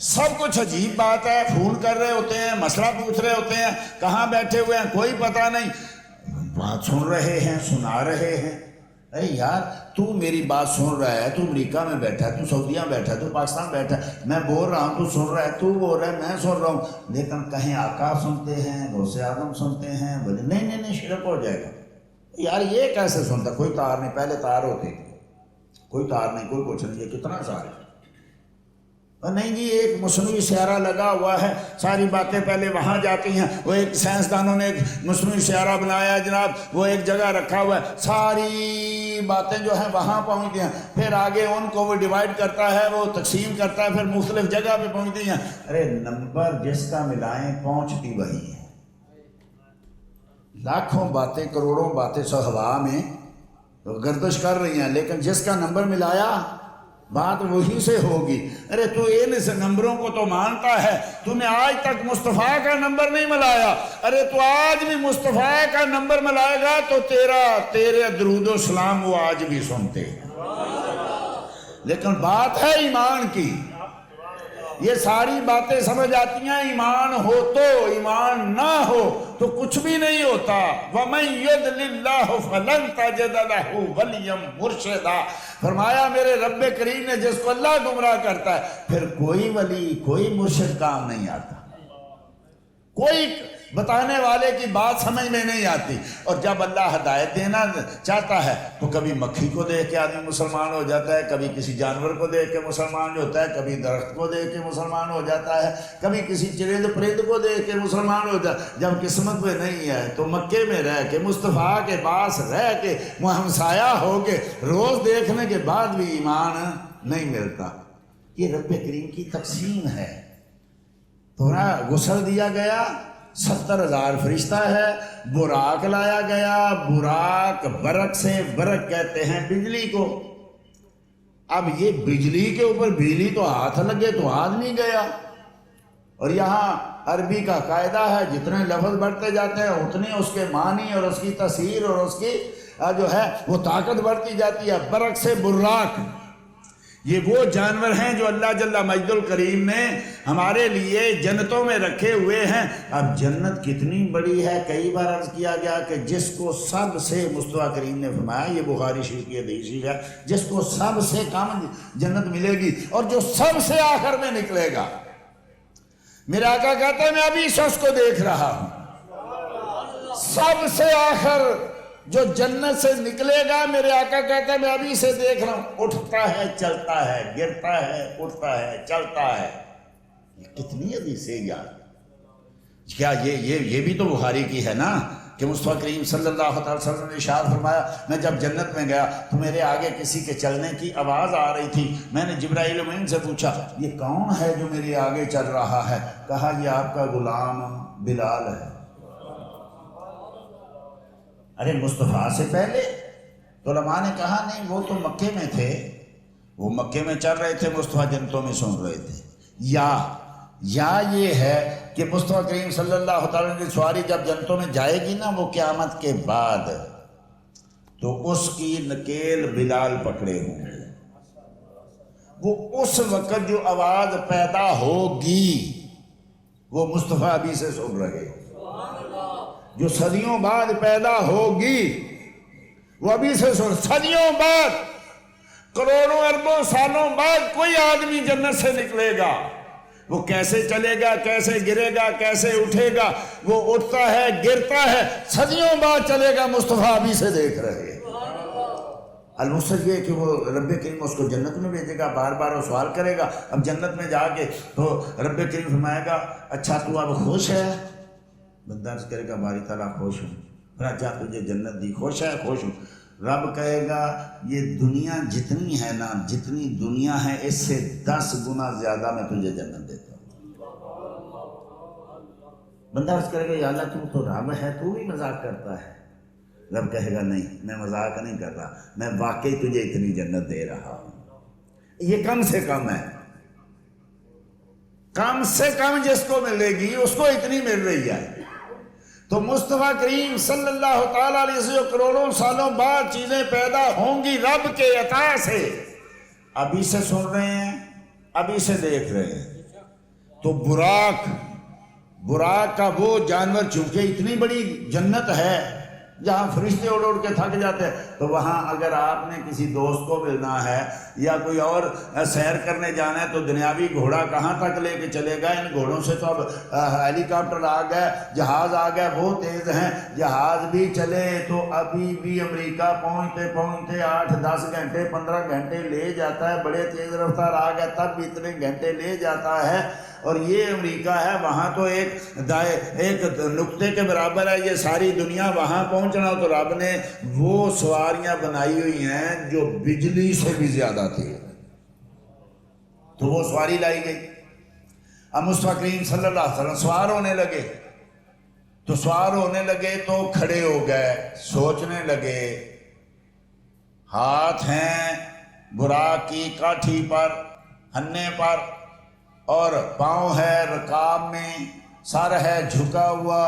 A: سب کچھ عجیب بات ہے، فون کر رہے ہوتے ہیں، مسئلہ پوچھ رہے ہوتے ہیں، کہاں بیٹھے ہوئے ہیں کوئی پتہ نہیں، بات سن رہے ہیں، سنا رہے ہیں۔ ارے یار تو میری بات سن رہا ہے، تو امریکہ میں بیٹھا ہے، تو سعودیہ میں بیٹھا ہے، تو پاکستان میں بیٹھا ہے، میں بول رہا ہوں تو سن رہا ہے، تو بول رہا ہے میں سن رہا ہوں، لیکن کہیں آقا سنتے ہیں، غوث اعظم سنتے ہیں، بولے نہیں شرک ہو جائے گا۔ یار یہ کیسے سنتا؟ کوئی تار نہیں، پہلے تار ہوتے تھے، کوئی تار نہیں، کوئی کچھ نہیں، یہ کتنا سارے نہیں جی ایک مصنوعی سیارہ لگا ہوا ہے، ساری باتیں پہلے وہاں جاتی ہیں، وہ ایک سائنسدانوں نے ایک مصنوعی سیارہ بنایا ہے جناب، وہ ایک جگہ رکھا ہوا ہے، ساری باتیں جو ہیں وہاں پہنچتی ہیں، پھر آگے ان کو وہ ڈیوائیڈ کرتا ہے، وہ تقسیم کرتا ہے، پھر مختلف جگہ پہ پہنچتی ہیں۔ ارے نمبر جس کا ملائیں پہنچتی وہی ہے۔ لاکھوں باتیں، کروڑوں باتیں سو ہوا میں گردش کر رہی ہیں، لیکن جس کا نمبر ملایا بات وہی سے ہوگی۔ ارے تو ان نمبروں کو تو مانتا ہے، تو نے آج تک مصطفیٰ کا نمبر نہیں ملایا، ارے تو آج بھی مصطفیٰ کا نمبر ملائے گا تو تیرے درود و سلام وہ آج بھی سنتے ہیں۔ لیکن بات ہے ایمان کی، یہ ساری باتیں سمجھ آتی ہیں، ایمان ہو تو، ایمان نہ ہو تو کچھ بھی نہیں ہوتا۔ وَمَن يُضْلِلِ اللَّهُ فَلَن تَجِدَ لَهُ وَلِيًّا مُرْشِدًا، فرمایا میرے رب کریم نے جس کو اللہ گمراہ کرتا ہے پھر کوئی ولی، کوئی مرشد کام نہیں آتا، کوئی بتانے والے کی بات سمجھ میں نہیں آتی۔ اور جب اللہ ہدایت دینا چاہتا ہے تو کبھی مکھی کو دیکھ کے آدمی مسلمان ہو جاتا ہے، کبھی کسی جانور کو دیکھ کے مسلمان ہوتا ہے، کبھی درخت کو دیکھ کے مسلمان ہو جاتا ہے، کبھی کسی چرند پرند کو دیکھ کے مسلمان ہو جاتا ہے۔ جب قسمت میں نہیں ہے تو مکے میں رہ کے، مصطفیٰ کے پاس رہ کے، وہ ہمسایہ ہو کے، روز دیکھنے کے بعد بھی ایمان نہیں ملتا۔ یہ رب کریم کی تقسیم ہے۔ تھوڑا غسل دیا گیا، 70,000 فرشتہ ہے، براق لایا گیا، براق برق سے، برق کہتے ہیں بجلی کو۔ اب یہ بجلی کے اوپر بجلی تو ہاتھ لگے تو آدمی گیا۔ اور یہاں عربی کا قاعدہ ہے، جتنے لفظ بڑھتے جاتے ہیں اتنے اس کے معنی اور اس کی تاثیر اور اس کی جو ہے وہ طاقت بڑھتی جاتی ہے۔ برق سے براق، یہ وہ جانور ہیں جو اللہ جل مجد الکریم نے ہمارے لیے جنتوں میں رکھے ہوئے ہیں۔ اب جنت کتنی بڑی ہے، کئی بار عرض کیا گیا کہ جس کو سب سے، مصطفیٰ کریم نے فرمایا، یہ بخاری شریف کی حدیث ہے، جس کو سب سے کم جنت ملے گی اور جو سب سے آخر میں نکلے گا۔ میرا آقا کہتا ہے میں ابھی شخص کو دیکھ رہا ہوں، سب سے آخر جو جنت سے نکلے گا، میرے آقا کہتا ہے میں ابھی سے دیکھ رہا ہوں، اٹھتا ہے، چلتا ہے، گرتا ہے، اٹھتا ہے، چلتا ہے۔ یہ کتنی حدیثیں یار، کیا یہ بھی تو بخاری کی ہے نا کہ مصطفیٰ کریم صلی اللہ علیہ وسلم نے ارشاد فرمایا میں جب جنت میں گیا تو میرے آگے کسی کے چلنے کی آواز آ رہی تھی، میں نے جبرائیل امین سے پوچھا یہ کون ہے جو میرے آگے چل رہا ہے؟ کہا یہ آپ کا غلام بلال ہے۔ ارے مصطفیٰ سے پہلے تو علماء نے کہا نہیں وہ تو مکے میں تھے، وہ مکے میں چل رہے تھے، مصطفیٰ جنتوں میں سن رہے تھے۔ یا یہ ہے کہ مصطفیٰ کریم صلی اللہ تعالیٰ کی سواری جب جنتوں میں جائے گی نا وہ قیامت کے بعد، تو اس کی نکیل بلال پکڑے ہوں گے۔ وہ اس وقت جو آواز پیدا ہوگی وہ مصطفیٰ ابھی سے سن رہے، جو صدیوں بعد پیدا ہوگی وہ ابھی سے سن، صدیوں بعد، کروڑوں اربوں سالوں بعد کوئی آدمی جنت سے نکلے گا، وہ کیسے چلے گا، کیسے گرے گا، کیسے اٹھے گا، وہ اٹھتا ہے، گرتا ہے، صدیوں بعد چلے گا، مصطفیٰ ابھی سے دیکھ رہے۔ المقصد یہ ہے کہ وہ رب کریم اس کو جنت میں بھیجے گا، بار بار وہ سوال کرے گا۔ اب جنت میں جا کے تو رب کریم فرمائے گا اچھا تو اب خوش ہے؟ بندہ عرض کرے گا باری تعالیٰ خوش ہوں۔ پھر اچھا تجھے جنت دی، خوش ہے؟ خوش ہوں۔ رب کہے گا یہ دنیا جتنی ہے نا، جتنی دنیا ہے اس سے 10 گنا زیادہ میں تجھے جنت دیتا ہوں۔ بندہ عرض کرے گا یا اللہ تو رب ہے، تو بھی مذاق کرتا ہے؟ رب کہے گا نہیں، میں مذاق نہیں کر رہا، میں واقعی تجھے اتنی جنت دے رہا ہوں۔ یہ کم سے کم ہے، کم سے کم جس کو ملے گی اس کو اتنی مل رہی ہے۔ تو مصطفیٰ کریم صلی اللہ تعالیٰ علیہ وسلم کروڑوں سالوں بعد چیزیں پیدا ہوں گی رب کے عطا سے، ابھی سے سن رہے ہیں، ابھی سے دیکھ رہے ہیں۔ تو براق کا وہ جانور، چونکہ اتنی بڑی جنت ہے جہاں فرشتے اڑ اڑ کے تھک جاتے ہیں، تو وہاں اگر آپ نے کسی دوست کو ملنا ہے یا کوئی اور سیر کرنے جانا ہے تو دنیاوی گھوڑا کہاں تک لے کے چلے گا؟ ان گھوڑوں سے تو اب ہیلی کاپٹر آ گئے، جہاز آ گئے، وہ تیز ہیں۔ جہاز بھی چلے تو ابھی بھی امریکہ پہنچتے پہنچتے 8-10 گھنٹے 15 گھنٹے لے جاتا ہے۔ بڑے تیز رفتار آ گئے تب بھی اتنے گھنٹے لے جاتا ہے۔ اور یہ امریکہ ہے، وہاں تو ایک نقطے کے برابر ہے یہ ساری دنیا، وہاں پہنچنا ہو تو رب نے وہ سواریاں بنائی ہوئی ہیں جو بجلی سے بھی زیادہ تھی، تو وہ سواری لائی گئی۔ اب مصطفیٰ کریم صلی اللہ علیہ وسلم سوار ہونے لگے تو کھڑے ہو گئے، سوچنے لگے۔ ہاتھ ہیں براق کی کاٹھی پر، ہنے پر، اور پاؤں ہے رکاب میں، سر ہے جھکا ہوا۔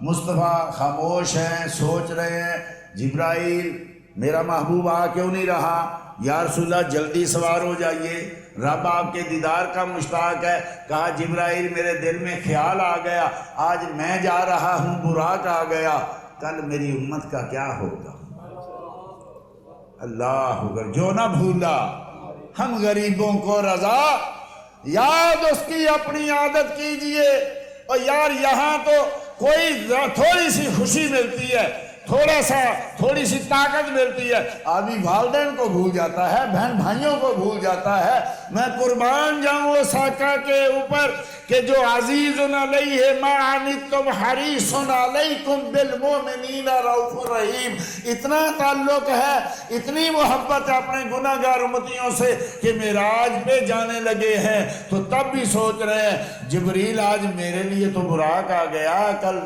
A: مصطفیٰ خاموش ہیں، سوچ رہے ہیں جبرائیل میرا محبوب آ کیوں نہیں رہا؟ یا رسول اللہ جلدی سوار ہو جائیے، رب آپ کے دیدار کا مشتاق ہے۔ کہا جبرائیل میرے دل میں خیال آ گیا، آج میں جا رہا ہوں، براق آ گیا، کل میری امت کا کیا ہوگا؟ اللہ اکبر۔ جو نہ بھولا ہم غریبوں کو رضا، یاد اس کی اپنی عادت کیجئے۔ اور یار یہاں تو کوئی تھوڑی سی خوشی ملتی ہے، تھوڑی سی طاقت ملتی ہے، آدمی والدین کو بھول جاتا ہے، بہن بھائیوں کو بھول جاتا ہے۔ میں قربان جاؤں اس آقا کے اوپر کہ جو عزیز علیہ ما عنتم حریص علیکم بالمؤمنین رؤوف رحیم، اتنا تعلق ہے، اتنی محبت ہے اپنے گناہ گار امتیوں سے کہ معراج پہ جانے لگے ہیں تو تب بھی سوچ رہے ہیں جبریل آج میرے لیے تو براق آ گیا، کل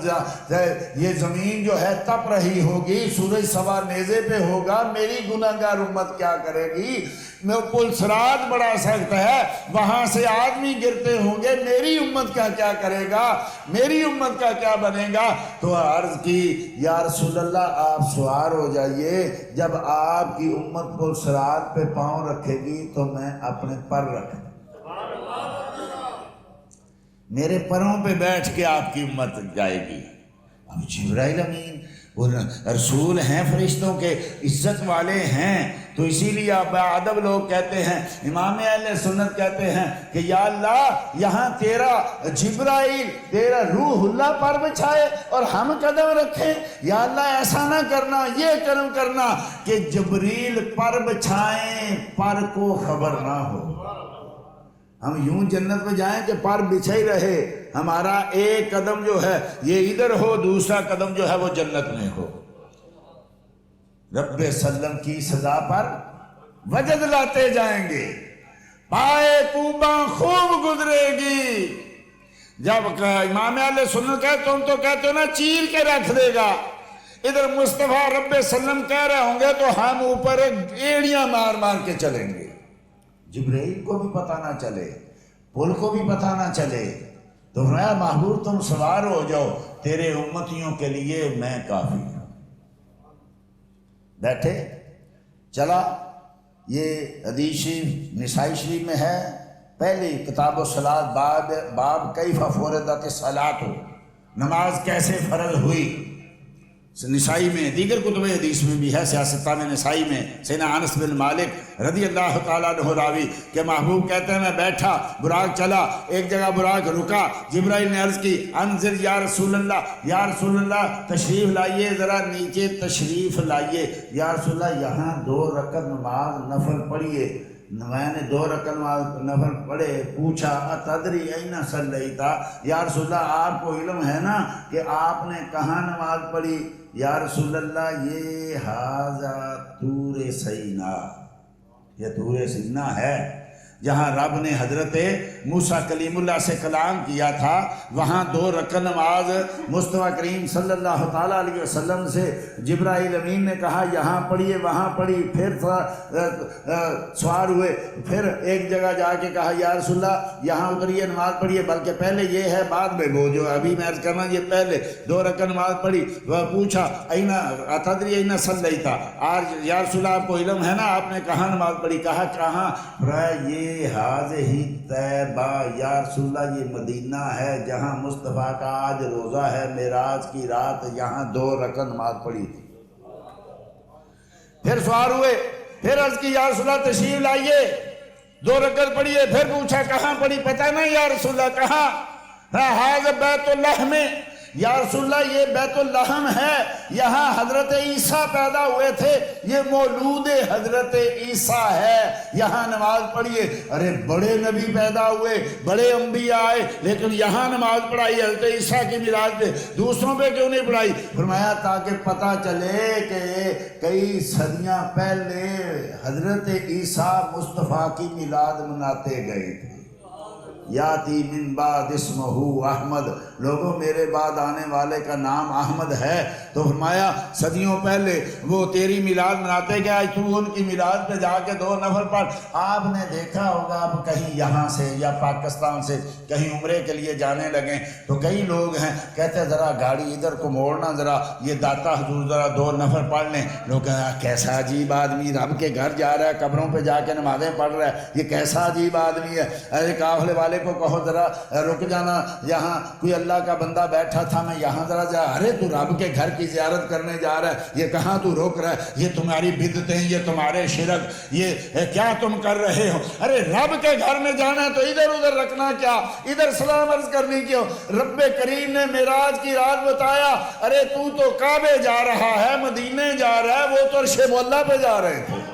A: یہ زمین جو ہے تپ رہی ہوگی، سورج سوا نیزے پہ ہوگا، میری گناہ گار امت کیا کرے گی؟ میں پل صراط بڑا سخت ہے، وہاں سے آدمی گرتے ہوں گے، میری امت کا کیا کرے گا؟ میری امت کا کیا بنے گا؟ تو عرض کی یا رسول اللہ آپ سوار ہو جائیے، جب آپ کی امت پل صراط پہ پاؤں رکھے گی تو میں اپنے پر رکھ دوں، میرے پروں پہ بیٹھ کے آپ کی امت جائے گی۔ اب جبرائیل امین وہ رسول ہیں، فرشتوں کے عزت والے ہیں، تو اسی لیے ادب لوگ کہتے ہیں، امام اہل سنت کہتے ہیں کہ یا اللہ یہاں تیرا جبرائیل تیرا روح اللہ پر بچھائے اور ہم قدم رکھیں، یا اللہ ایسا نہ کرنا، یہ کرم کرنا کہ جبریل پر بچھائیں پر کو خبر نہ ہو، ہم یوں جنت میں جائیں کہ پر بچھا ہی رہے، ہمارا ایک قدم جو ہے یہ ادھر ہو، دوسرا قدم جو ہے وہ جنت میں ہو۔ رب سلم کی صدا پر وجد لاتے جائیں گے، پائے کوباں خوب گزرے گی۔ جب امام اہل سنت کہے تم تو کہتے ہو نا چیر کے رکھ دے گا، ادھر مصطفیٰ رب سلم کہہ رہے ہوں گے تو ہم اوپر ایڑیاں مار مار کے چلیں گے، جبرائیل کو بھی پتہ نہ چلے، پل کو بھی پتہ نہ چلے۔ تو فرمایا محبوب تم سوار ہو جاؤ، تیرے امتیوں کے لیے میں کافی ہوں۔ بیٹھے، چلا، یہ حدیث شریف نسائی شریف میں ہے، پہلی کتاب الصلاۃ باب کیف فرضت الصلاۃ، نماز کیسے فرض ہوئی۔ نسائی میں دیگر کتب حدیث میں بھی ہے، سیاستان نسائی میں سیدنا انس بن مالک رضی اللہ تعالیٰ عنہ راوی کہ محبوب کہتے ہیں میں بیٹھا، براق چلا، ایک جگہ براق رکا، جبرائیل نے عرض کی انزل یا رسول اللہ تشریف لائیے، ذرا نیچے تشریف لائیے، یا رسول اللہ یہاں 2 رکعت نماز نفل پڑھیے۔ میں نے 2 رکعت نماز نفل پڑھے، پوچھا اتدری این صلیتا، یا رسول اللہ آپ کو علم ہے نا کہ آپ نے کہاں نماز پڑھی؟ یا رسول اللہ یہ ھذا طور سینا، یہ طور سینا ہے جہاں رب نے حضرت موسیٰ کلیم اللہ سے کلام کیا تھا، وہاں 2 رکعت نماز مصطفیٰ کریم صلی اللہ تعالیٰ علیہ وسلم سے جبرائیل امین نے کہا یہاں پڑھیے، وہاں پڑھی، پھر سوار ہوئے، پھر ایک جگہ جا کے کہا یا رسول اللہ یہاں اتریے نماز پڑھیے، بلکہ پہلے یہ ہے بعد میں وہ جو ابھی میں عرض کرنا، یہ پہلے 2 رکعت نماز پڑھی، وہ پوچھا این اتدری این صلیتا، آج یا رسول اللہ آپ کو علم ہے نا آپ نے کہاں نماز پڑھی؟ کہا کہاں؟ یہ حاضی طیبہ، یا رسول اللہ یہ مدینہ ہے جہاں مصطفیٰ کا آج روزہ ہے، معراج کی رات یہاں 2 رکعت نماز پڑھی تھی۔ پھر سوار ہوئے، پھر عرض کی یا رسول اللہ تشریف لائیے، 2 رکعت پڑھیے، پھر پوچھا کہاں پڑھی؟ پتہ نہیں یا رسول اللہ کہاں؟ حاضر بیت اللہ میں، یا رسول اللہ یہ بیت اللحم ہے، یہاں حضرت عیسیٰ پیدا ہوئے تھے، یہ مولود حضرت عیسیٰ ہے، یہاں نماز پڑھیے۔ ارے بڑے نبی پیدا ہوئے، بڑے انبیاء آئے، لیکن یہاں نماز پڑھائی حضرت عیسیٰ کی میراث پہ، دوسروں پہ کیوں نہیں پڑھائی؟ فرمایا تاکہ پتہ چلے کہ کئی صدیاں پہلے حضرت عیسیٰ مصطفیٰ کی میلاد مناتے گئے تھے۔ یاتی من بعد اسمہ احمد، لوگوں میرے بعد آنے والے کا نام احمد ہے، تو فرمایا صدیوں پہلے وہ تیری میلاد مناتے گئے، آج تو ان کی میلاد پہ جا کے 2 نفل پڑھ۔ آپ نے دیکھا ہوگا اب کہیں یہاں سے یا پاکستان سے کہیں عمرے کے لیے جانے لگیں تو کئی لوگ ہیں کہتے ہیں ذرا گاڑی ادھر کو موڑنا، ذرا یہ داتا حضور ذرا 2 نفل پڑھ لیں۔ لوگ کہتے ہیں کیسا عجیب آدمی، رب کے گھر جا رہا ہے، قبروں پہ جا کے نمازیں پڑھ رہا ہے، یہ کیسا عجیب آدمی ہے۔ ارے قافلے والے کو کہو ذرا رک جانا، یہاں کوئی اللہ کا بندہ بیٹھا تھا، میں یہاں ذرا جا، ارے تو رب کے گھر کی زیارت کرنے جا رہا ہے، یہ کہاں تو روک رہا ہے؟ یہ تمہاری بدعتیں، یہ تمہارے شرک، یہ کیا تم کر رہے ہو؟ ارے رب کے گھر میں جانا ہے تو ادھر ادھر رکھنا کیا، ادھر سلام عرض کرنی کیوں؟ رب کریم نے معراج کی رات بتایا، ارے تو کعبے جا رہا ہے، مدینے جا رہا ہے، وہ تو عرش مولا پہ جا رہے تھے،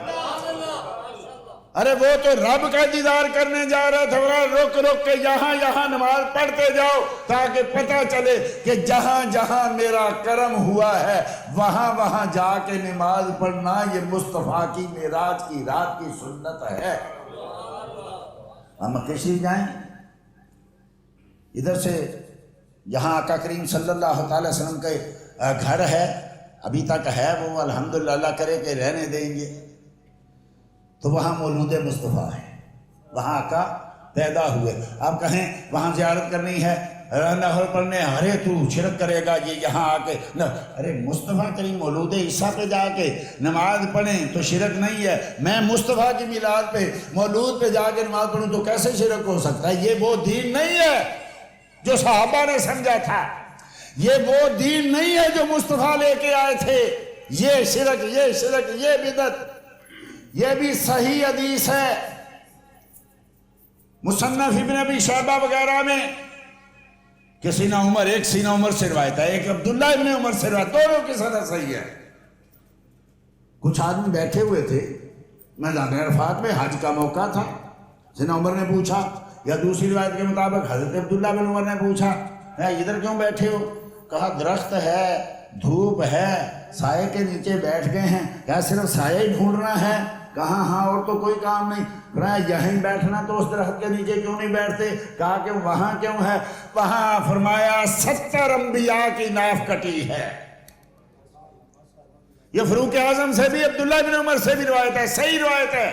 A: ارے وہ تو رب کا دیدار کرنے جا رہا تھا۔ رک رک کے یہاں نماز پڑھتے جاؤ تاکہ پتہ چلے کہ جہاں جہاں میرا کرم ہوا ہے وہاں جا کے نماز پڑھنا یہ مصطفیٰ کی معراج کی رات کی سنت ہے۔ ہم کشی جائیں ادھر سے، یہاں آقا کریم صلی اللہ تعالی وسلم کے گھر ہے، ابھی تک ہے، وہ الحمدللہ اللہ کرے کہ رہنے دیں گے، تو وہاں مولود مصطفیٰ ہے، وہاں آقا پیدا ہوئے۔ آپ کہیں وہاں زیارت کرنی ہے، نفل پڑھنے، ارے تو شرک کرے گا یہ یہاں آ کے، ارے مصطفیٰ کریم مولود عیسیٰ پہ جا کے نماز پڑھیں تو شرک نہیں ہے، میں مصطفیٰ کی میلاد پہ مولود پہ جا کے نماز پڑھوں تو کیسے شرک ہو سکتا ہے؟ یہ وہ دین نہیں ہے جو صحابہ نے سمجھا تھا، یہ وہ دین نہیں ہے جو مصطفیٰ لے کے آئے تھے، یہ شرک یہ بدعت۔ یہ بھی صحیح حدیث ہے مصنف ابن ابی شیبہ وغیرہ میں کہ سینہ عمر، ایک سینہ عمر سے روایت ہے، ایک عبداللہ ابن عمر سے روایت، دونوں کی سند صحیح ہے۔ کچھ آدمی بیٹھے ہوئے تھے میدان عرفات میں، حج کا موقع تھا، سینہ عمر نے پوچھا، یا دوسری روایت کے مطابق حضرت عبداللہ بن عمر نے پوچھا ادھر کیوں بیٹھے ہو؟ کہا درخت ہے، دھوپ ہے، سائے کے نیچے بیٹھ گئے ہیں، کیا صرف سایہ ہی ڈھونڈنا ہے؟ کہا ہاں اور تو کوئی کام نہیں۔ فرمایا یہیں بیٹھنا تو اس درخت کے نیچے کیوں نہیں بیٹھتے؟ کہا کہ وہاں کیوں ہے؟ وہاں فرمایا 70 انبیاء کی ناف کٹی ہے۔ یہ فاروق اعظم سے بھی عبداللہ بن عمر سے بھی روایت ہے، صحیح روایت ہے۔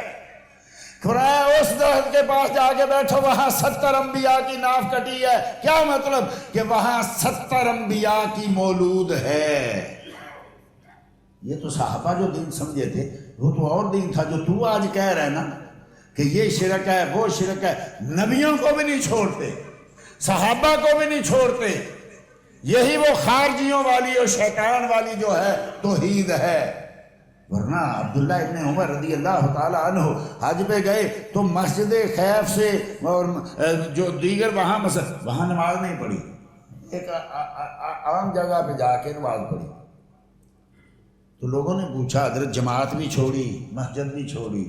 A: فرمایا اس درخت کے پاس جا کے بیٹھو، وہاں 70 انبیاء کی ناف کٹی ہے۔ کیا مطلب؟ کہ وہاں 70 انبیاء کی مولود ہے۔ یہ تو صحابہ جو دین سمجھے تھے وہ تو اور دین تھا، جو تو آج کہہ رہے نا کہ یہ شرک ہے وہ شرک ہے۔ نبیوں کو بھی نہیں چھوڑتے، صحابہ کو بھی نہیں چھوڑتے، یہی وہ خارجیوں والی اور شیطان والی جو ہے توحید ہے۔ ورنہ عبداللہ ابن عمر رضی اللہ تعالیٰ عنہ حج پہ گئے تو مسجد خیف سے اور جو دیگر وہاں نماز نہیں پڑھی، ایک عام جگہ پہ جا کے نماز پڑھی۔ تو لوگوں نے پوچھا، حضرت جماعت بھی چھوڑی، مسجد بھی چھوڑی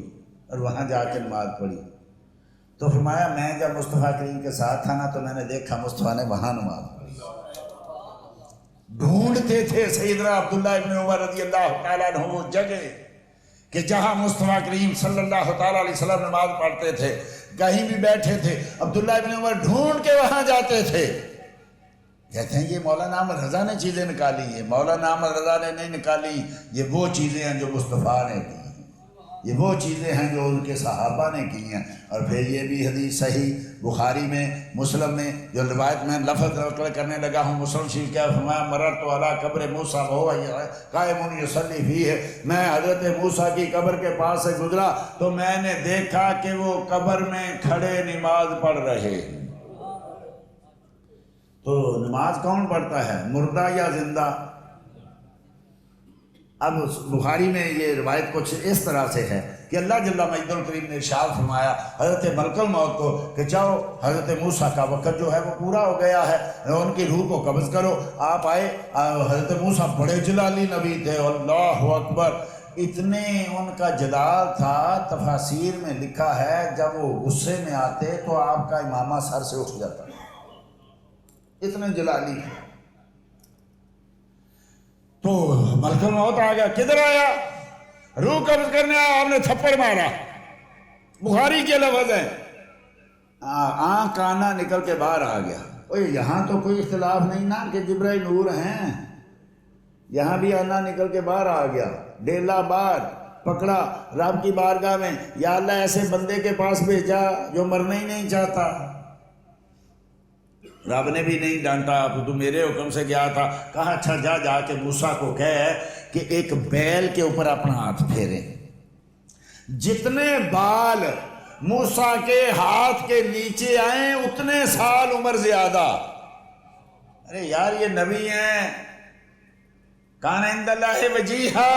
A: اور وہاں جا کے نماز پڑھی؟ تو فرمایا میں جب مصطفیٰ کریم کے ساتھ تھا نا تو میں نے دیکھا مصطفیٰ نے وہاں نماز پڑھی۔ ڈھونڈتے تھے سیدنا عبداللہ ابن عمر رضی اللہ تعالیٰ عنہ وہ جگہ کہ جہاں مصطفیٰ کریم صلی اللہ تعالیٰ علیہ وسلم نماز پڑھتے تھے، کہیں بھی بیٹھے تھے عبداللہ ابن عمر ڈھونڈ کے وہاں جاتے تھے۔ کہتے ہیں یہ مولانا احمد رضا نے چیزیں نکالی ہیں، مولانا احمد رضا نے نہیں نکالی، یہ وہ چیزیں ہیں جو مصطفیٰ نے کی ہیں، یہ وہ چیزیں ہیں جو ان کے صحابہ نے کی ہیں۔ اور پھر یہ بھی حدیث صحیح بخاری میں، مسلم میں جو روایت میں لفظ نقل کرنے لگا ہوں، مسلم شریف کیا فرمایا، مررت علی قبر موسیٰ وہو قائم یصلی فیہ، میں حضرت موسیٰ کی قبر کے پاس سے گزرا تو میں نے دیکھا کہ وہ قبر میں کھڑے نماز پڑھ رہے۔ تو نماز کون پڑھتا ہے، مردہ یا زندہ؟ اب بخاری میں یہ روایت کچھ اس طرح سے ہے کہ اللہ جل مجدہ الکریم نے ارشاد فرمایا حضرت ملک الموت کو کہ جاؤ، حضرت موسیٰ کا وقت جو ہے وہ پورا ہو گیا ہے، ان کی روح کو قبض کرو۔ آپ آئے، حضرت موسیٰ بڑے جلالی نبی تھے، اللہ اکبر، اتنے ان کا جلال تھا، تفاسیر میں لکھا ہے جب وہ غصے میں آتے تو آپ کا امامہ سر سے اٹھ جاتا، اتنے جلالی تھے۔ تو ملک الموت آ گیا، کدھر آیا؟ روح قبض کرنے آیا، آپ نے تھپڑ مارا، بخاری کے لفظ ہیں، آنکھ کانا نکل کے باہر آ گیا۔ اوہ یہاں تو کوئی اختلاف نہیں نا کہ جبرائیل نور ہیں، یہاں بھی آنا نکل کے باہر آ گیا، ڈیلا باہر پکڑا رب کی بارگاہ میں، یا اللہ ایسے بندے کے پاس بھیجا جو مرنا ہی نہیں چاہتا۔ رب نے بھی نہیں ڈانٹا، تو میرے حکم سے گیا تھا، کہا اچھا جا کے موسیٰ کو کہے کہ ایک بیل کے اوپر اپنا ہاتھ پھیرے۔ جتنے بال موسیٰ کے ہاتھ کے نیچے آئیں اتنے سال عمر زیادہ۔ ارے یار یہ نبی ہیں، کان عند اللہ وجیہا،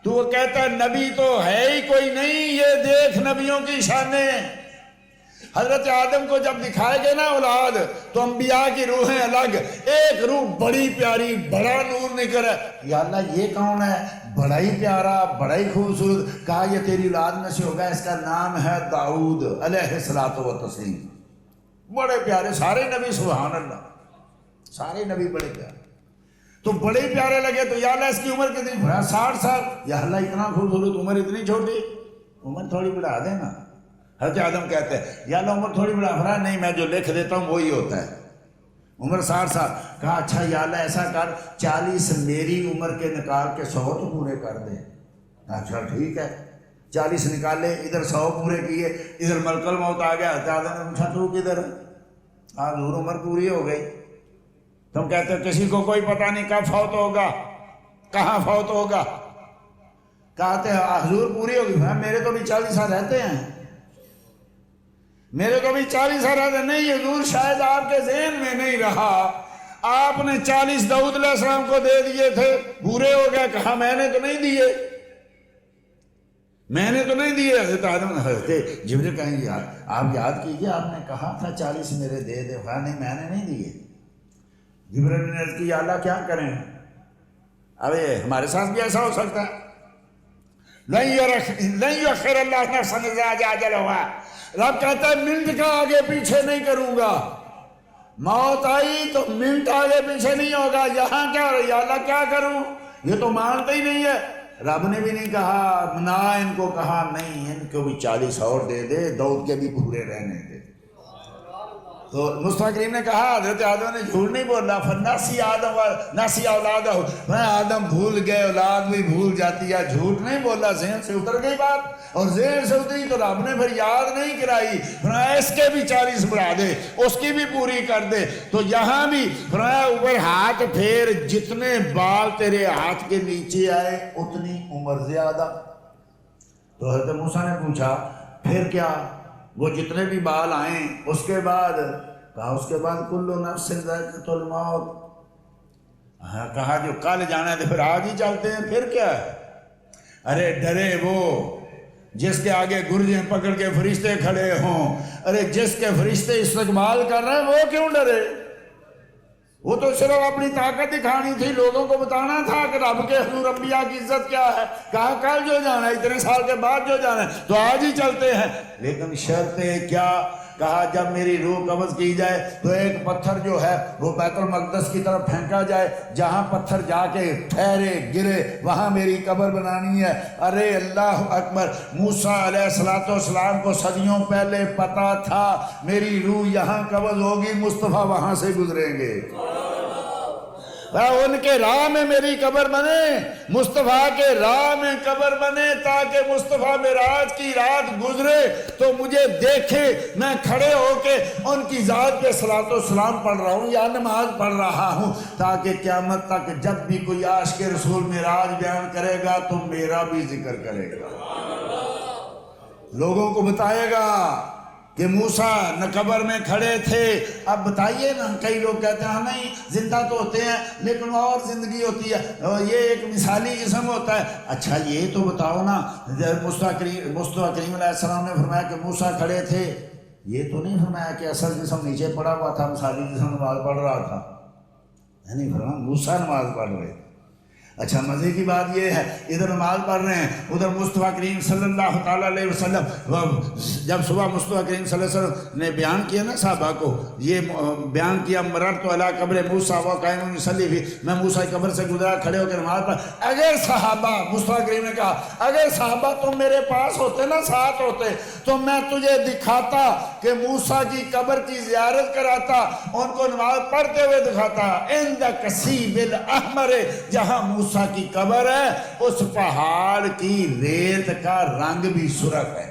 A: تو وہ کہتا ہے نبی تو ہے ہی کوئی نہیں، یہ دیکھ نبیوں کی شانیں۔ حضرت آدم کو جب دکھائے گئے نا اولاد تو انبیاء کی روحیں الگ، ایک روح بڑی پیاری، بڑا نور نکل ہے، یا اللہ یہ کون ہے، بڑا ہی پیارا، بڑا ہی خوبصورت، کہا یہ تیری اولاد میں سے ہوگا، اس کا نام ہے داؤد علیہ الصلوۃ والتسلیم۔ بڑے پیارے سارے نبی، سبحان اللہ، سارے نبی بڑے پیارے، تو بڑے ہی پیارے لگے۔ تو یا اللہ اس کی عمر کتنی؟ 60 سال۔ یا اللہ اتنا خوبصورت، عمر اتنی چھوٹی، عمر تھوڑی بڑھا دینا۔ حضرت آدم کہتے ہیں یا اللہ عمر تھوڑی بڑھا، فرمایا نہیں میں جو لکھ دیتا ہوں وہی ہوتا ہے، عمر 60 سال۔ کہا اچھا یا اللہ ایسا کر 40 میری عمر کے نکال کے 100 تو پورے کر دے۔ اچھا ٹھیک ہے، 40 نکالے، ادھر 100 پورے کیے، ادھر ملک الموت آ گیا۔ حضرت آدم نے پوچھا تو کدھر؟ حضور عمر پوری ہو گئی۔ تم کہتے ہیں کسی کو کوئی پتہ نہیں کب فوت ہوگا، کہاں فوت ہوگا، کہتے ہیں حضور پوری ہوگی، میرے تو بھی 40 سال رہتے ہیں، میرے کو بھی 40 سال رہتے ہیں۔ نہیں حضور شاید آپ کے ذہن میں نہیں رہا، آپ نے 40 داؤد علیہ السلام کو دے دیے تھے، پورے ہو گئے۔ کہا میں نے تو نہیں دیے، میں نے تو نہیں دیے۔ حضرت آدم حضرت جبریل کہیں گے آپ یاد کیجئے آپ نے کہا تھا 40 میرے دے دے، نہیں میں نے نہیں دیے۔ جبریل نے عرض کی یا اللہ کیا کریں، اب ہمارے ساتھ بھی ایسا ہو سکتا ہے؟ لن یؤخر اللہ نفسا اذا جاء اجلها، رب کہتا ہے منٹ کا آگے پیچھے نہیں کروں گا، موت آئی تو منٹ آگے پیچھے نہیں ہوگا۔ یہاں کیا یا اللہ کیا کروں، یہ تو مانتے ہی نہیں ہے۔ رب نے بھی نہیں کہا، نہ ان کو کہا نہیں ان کو بھی 40 اور دے دے، داؤد کے بھی پورے رہنے دے۔ تو مصطفیٰ کریم نے کہا حضرت آدم نے جھوٹ نہیں بولا، فناسی آدم ناسی اولادہ، آدم بھول گئے، اولاد بھی بھول جاتی ہے، جھوٹ نہیں بولا، ذہن سے اتر گئی بات، اور ذہن سے اتری تو رب نے پھر یاد نہیں کرائی، فرمایا اس کے بھی 40 بڑھا دے، اس کی بھی پوری کر دے۔ تو یہاں بھی فرمایا اوپر ہاتھ پھیر، جتنے بال تیرے ہاتھ کے نیچے آئے اتنی عمر زیادہ۔ تو حضرت موسیٰ نے پوچھا پھر کیا؟ وہ جتنے بھی بال آئیں اس کے بعد کہا اس کے بعد کل نفس ذائقۃ الموت، کہا جو کل جانا ہے تو پھر آج ہی چلتے ہیں، پھر کیا ہے؟ ارے ڈرے وہ جس کے آگے گرجیں پکڑ کے فرشتے کھڑے ہوں، ارے جس کے فرشتے استقبال کر رہے ہیں وہ کیوں ڈرے؟ وہ تو صرف اپنی طاقت دکھانی تھی، لوگوں کو بتانا تھا کہ رب کے حضور انبیاء کی عزت کیا ہے۔ کہا کل جو جانا ہے، اتنے سال کے بعد جو جانا ہے تو آج ہی چلتے ہیں، لیکن شرطیں کیا؟ کہا جب میری روح قبض کی جائے تو ایک پتھر جو ہے وہ بیت المقدس کی طرف پھینکا جائے، جہاں پتھر جا کے ٹھہرے گرے وہاں میری قبر بنانی ہے۔ ارے اللہ اکبر! موسیٰ علیہ السلام کو صدیوں پہلے پتا تھا میری روح یہاں قبض ہوگی، مصطفیٰ وہاں سے گزریں گے، ان کے راہ میں میری قبر بنے، مصطفیٰ کے راہ میں قبر بنے، تاکہ مصطفیٰ معراج کی رات گزرے تو مجھے دیکھے میں کھڑے ہو کے ان کی ذات پہ صلاۃ و سلام پڑھ رہا ہوں یا نماز پڑھ رہا ہوں، تاکہ قیامت تک جب بھی کوئی عاشق رسول معراج بیان کرے گا تو میرا بھی ذکر کرے گا، لوگوں کو بتائے گا کہ موسیٰ نہ قبر میں کھڑے تھے۔ اب بتائیے نا، کئی لوگ کہتے ہیں نہیں زندہ تو ہوتے ہیں لیکن اور زندگی ہوتی ہے، یہ ایک مثالی جسم ہوتا ہے۔ اچھا یہ تو بتاؤ نا، مصطفیٰ کریم علیہ السلام نے فرمایا کہ موسیٰ کھڑے تھے، یہ تو نہیں فرمایا کہ اصل جسم نیچے پڑا ہوا تھا، مثالی جسم نماز پڑھ رہا تھا، نہیں فرمایا موسیٰ نماز پڑھ رہے تھے۔ اچھا مزے کی بات یہ ہے، ادھر نماز پڑھ رہے ہیں، ادھر مصطفیٰ کریم صلی اللہ تعالیٰ علیہ وسلم جب صبح مصطفیٰ کریم صلی اللہ علیہ وسلم نے بیان کیا نا صحابہ کو، یہ بیان کیا مررت علی قبر موسیٰ وقائم یصلی فیہ، میں موسیٰ کی قبر سے گزرا کھڑے ہو کے نماز پڑھ۔ اگر صحابہ، مصطفیٰ کریم نے کہا اگر صحابہ تم میرے پاس ہوتے نا، ساتھ ہوتے، تو میں تجھے دکھاتا کہ موسیٰ کی قبر کی زیارت کراتا، ان کو نماز پڑھتے ہوئے دکھاتا، عند کثیب الاحمر، جہاں موسیٰ کی قبر ہے اس پہاڑ کی ریت کا رنگ بھی سرخ ہے۔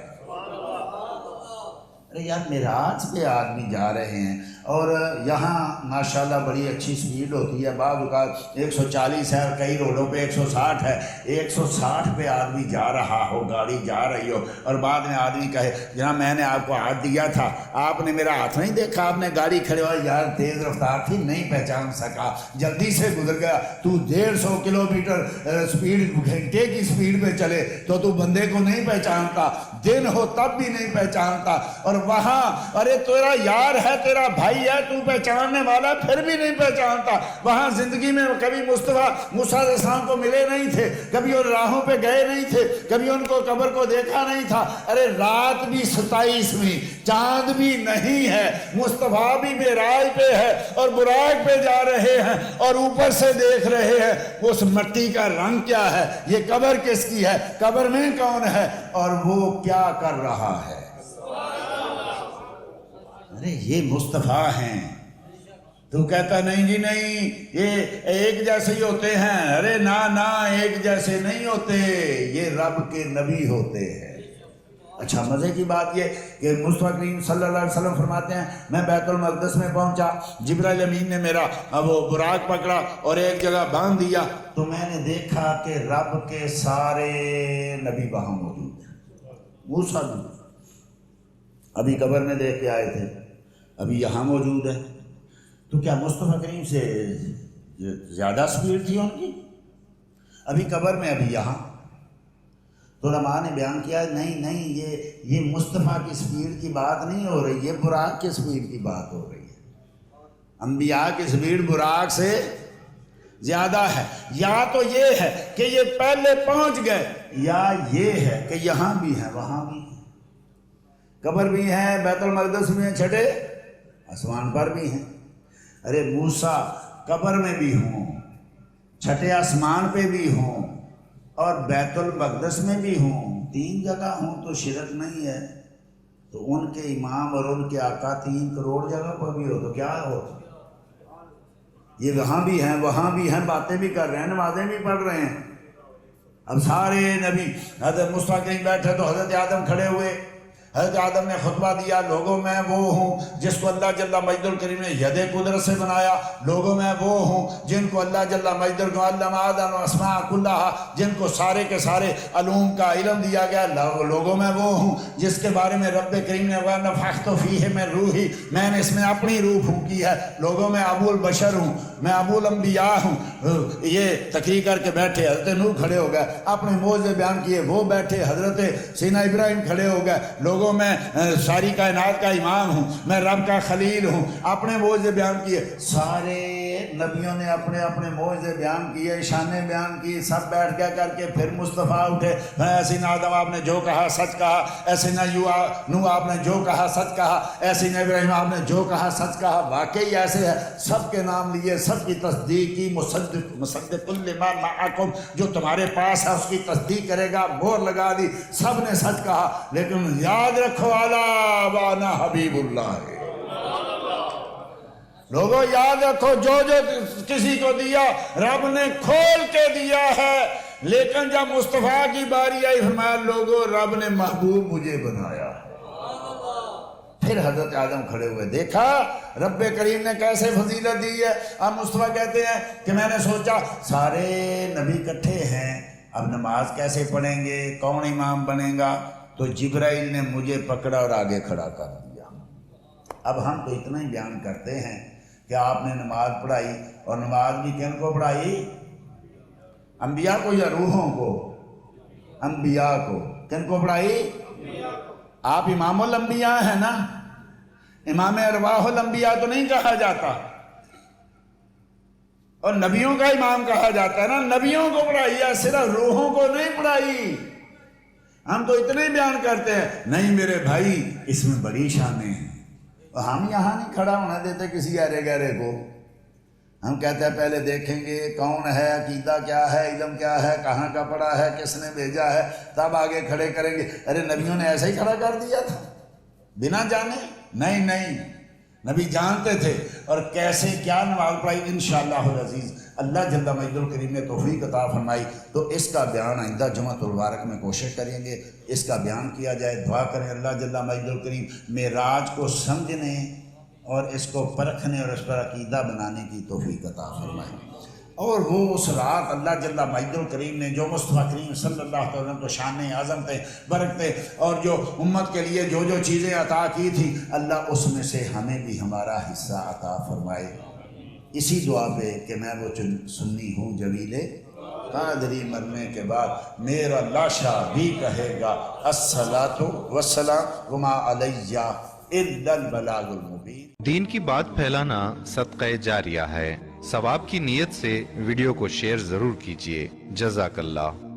A: ارے یار معراج پہ آدمی جا رہے ہیں اور یہاں ماشاءاللہ بڑی اچھی سپیڈ ہوتی ہے، بعض اوقات 140 ہے، کئی روڈوں پہ 160 ہے، 160 پہ آدمی جا رہا ہو، گاڑی جا رہی ہو، اور بعد میں آدمی کہے جناب میں نے آپ کو ہاتھ دیا تھا، آپ نے میرا ہاتھ نہیں دیکھا، آپ نے گاڑی کھڑے ہوا، یار تیز رفتار تھی نہیں پہچان سکا، جلدی سے گزر گیا، تو 150 کلومیٹر سپیڈ گھنٹے کی سپیڈ پہ چلے تو بندے کو نہیں پہچانتا، دن ہو تب بھی نہیں پہچانتا، اور وہاں ارے تیرا یار ہے، تیرا بھائی ہے، تو پہچاننے والا پھر بھی نہیں پہچانتا۔ وہاں زندگی میں کبھی مصطفیٰ موسیٰ علیہ السلام کو ملے نہیں تھے، کبھی ان راہوں پہ گئے نہیں تھے، کبھی ان کو قبر کو دیکھا نہیں تھا۔ ارے رات بھی 27ویں، چاند بھی نہیں ہے، مصطفیٰ بھی معراج پہ ہے اور براق پہ جا رہے ہیں اور اوپر سے دیکھ رہے ہیں اس مٹی کا رنگ کیا ہے، یہ قبر کس کی ہے، قبر میں کون ہے اور وہ کیا کر رہا ہے۔ ارے یہ مصطفیٰ ہیں، تو کہتا نہیں جی نہیں یہ ایک جیسے ہی ہوتے ہیں، ارے نا ایک جیسے نہیں ہوتے، یہ رب کے نبی ہوتے ہیں۔ اچھا مزے کی بات یہ کہ مصطفیٰ کریم صلی اللہ علیہ وسلم فرماتے ہیں میں بیت المقدس میں پہنچا، جبرائیل امین نے میرا وہ براق پکڑا اور ایک جگہ باندھ دیا، تو میں نے دیکھا کہ رب کے سارے نبی وہاں موجود ہیں، موسیٰ بھی ابھی قبر میں دیکھ کے آئے تھے، ابھی یہاں موجود ہے، تو کیا مصطفیٰ کریم سے زیادہ سپیڈ تھی ان کی؟ ابھی قبر میں ابھی یہاں۔ تو علماء نے بیان کیا نہیں یہ مصطفیٰ کی سپیڈ کی بات نہیں ہو رہی، یہ براق کی سپیڈ کی بات ہو رہی ہے، انبیاء کی سپیڈ براق سے زیادہ ہے۔ یا تو یہ ہے کہ یہ پہلے پہنچ گئے، یا یہ ہے کہ یہاں بھی ہے وہاں بھی ہے، قبر بھی ہے، بیت المقدس بھی ہیں، چھٹے آسمان پر بھی ہیں۔ ارے موسیٰ قبر میں بھی ہوں، چھٹے آسمان پہ بھی ہوں اور بیت المقدس میں بھی ہوں، 3 جگہ ہوں تو شرک نہیں ہے، تو ان کے امام اور ان کے آقا 3 کروڑ جگہ پر بھی ہو تو کیا ہو، یہ وہاں بھی ہیں وہاں بھی ہیں، باتیں بھی کر رہے ہیں، نمازیں بھی پڑھ رہے ہیں۔ اب سارے نبی، حضرت مصطفیٰ کہیں بیٹھے تو حضرت آدم کھڑے ہوئے، حضرت آدم نے خطبہ دیا، لوگوں میں وہ ہوں جس کو اللہ جل مجدل کریم نے ید قدرت سے بنایا، لوگوں میں وہ ہوں جن کو اللہ جل مجدل کو علم آدم اسماء کلھا، جن کو سارے کے سارے علوم کا علم دیا گیا، لوگوں میں وہ ہوں جس کے بارے میں رب کریم نے وَنَفَخْتُ فِيهِ مِن روحی، میں نے اس میں اپنی روح پھونکی ہے، لوگوں میں ابو البشر ہوں، میں ابو الانبیاء ہوں۔ یہ تقریر کر کے بیٹھے، حضرت نوح کھڑے ہو گئے اپنے موعظے بیان کیے، وہ بیٹھے، حضرت سیدنا ابراہیم کھڑے ہو گئے، لوگوں میں ساری کائنات کا امام ہوں، میں رب کا خلیل ہوں، اپنے موعظے بیان کیے، سارے نبیوں نے اپنے اپنے موعظے بیان کیے، شانیں بیان کی، سب بیٹھ گیا کر کے پھر مصطفیٰ اٹھے، ایسے نہ آدم آپ نے جو کہا سچ کہا، ایسے نہ نوح آپ نے جو کہا سچ کہا، ایسے نہ ابراہیم آپ نے جو کہا سچ کہا، واقعی ایسے ہے، سب کے نام لیے، سب کی تصدیق کی، مصدق لما معکم، جو تمہارے پاس ہے اس کی تصدیق کرے گا، مہر لگا دی، سب نے سچ کہا، لیکن یاد رکھو الا وانا حبیب اللہ ہے، لوگوں یاد رکھو جو کسی کو دیا رب نے کھول کے دیا ہے، لیکن جب مصطفیٰ کی باری آئی فرمایا لوگوں رب نے محبوب مجھے بنایا ہے۔ پھر حضرت آدم کھڑے ہوئے، دیکھا رب کریم نے کیسے فضیلت دی ہے۔ اب مصطفیٰ کہتے ہیں کہ میں نے سوچا سارے نبی اکٹھے ہیں، اب نماز کیسے پڑھیں گے، کون امام بنے گا، تو جبرائیل نے مجھے پکڑا اور آگے کھڑا کر دیا۔ اب ہم تو اتنا ہی بیان کرتے ہیں کہ آپ نے نماز پڑھائی، اور نماز بھی کن کو پڑھائی؟ انبیاء کو یا روحوں کو؟ انبیاء کو۔ کن کو پڑھائی؟ آپ امام الانبیاء ہیں نا، امام ارواح الانبیاء تو نہیں کہا جاتا، اور نبیوں کا امام کہا جاتا ہے نا، نبیوں کو پڑھائی ہے، صرف روحوں کو نہیں پڑھائی۔ ہم تو اتنے بیان کرتے ہیں، نہیں میرے بھائی اس میں بڑی شانیں ہیں، ہم یہاں نہیں کھڑا ہونے دیتے کسی ارے گہرے کو، ہم کہتے ہیں پہلے دیکھیں گے کون ہے، عقیدہ کیا ہے، علم کیا ہے، کہاں کا پڑھا ہے، کس نے بھیجا ہے، تب آگے کھڑے کریں گے۔ ارے نبیوں نے ایسا ہی کھڑا کر دیا تھا بنا جانے؟ نہیں، نبی جانتے تھے، اور کیسے کیا نماز پڑھائی۔ انشاءاللہ العزیز اللہ جل مجدہ الکریم نے توفیق عطا فرمائی تو اس کا بیان آئندہ جمعۃ المبارک میں کوشش کریں گے، اس کا بیان کیا جائے، دعا کریں اللہ جل مجدہ الکریم معراج کو سمجھنے اور اس کو پرکھنے اور اس پر عقیدہ بنانے کی توفیق عطا فرمائے، اور وہ اس رات اللہ جل مجدہ الکریم نے جو مصطفیٰ کریم صلی اللہ علیہ وسلم کو شانیں، عظمتیں، برکتیں اور جو امت کے لیے جو چیزیں عطا کی تھی، اللہ اس میں سے ہمیں بھی ہمارا حصہ عطا فرمائے۔ اسی دعا پہ کہ میں وہ سنی ہوں جمیل قادری، مرنے کے بعد میرا لاشا بھی کہے گا الصلاۃ والسلام وما علیہ الا البلاغ المبین۔
B: دین کی بات پھیلانا صدقہ جاریہ ہے، ثواب کی نیت سے ویڈیو کو شیئر ضرور کیجیے۔ جزاک اللہ۔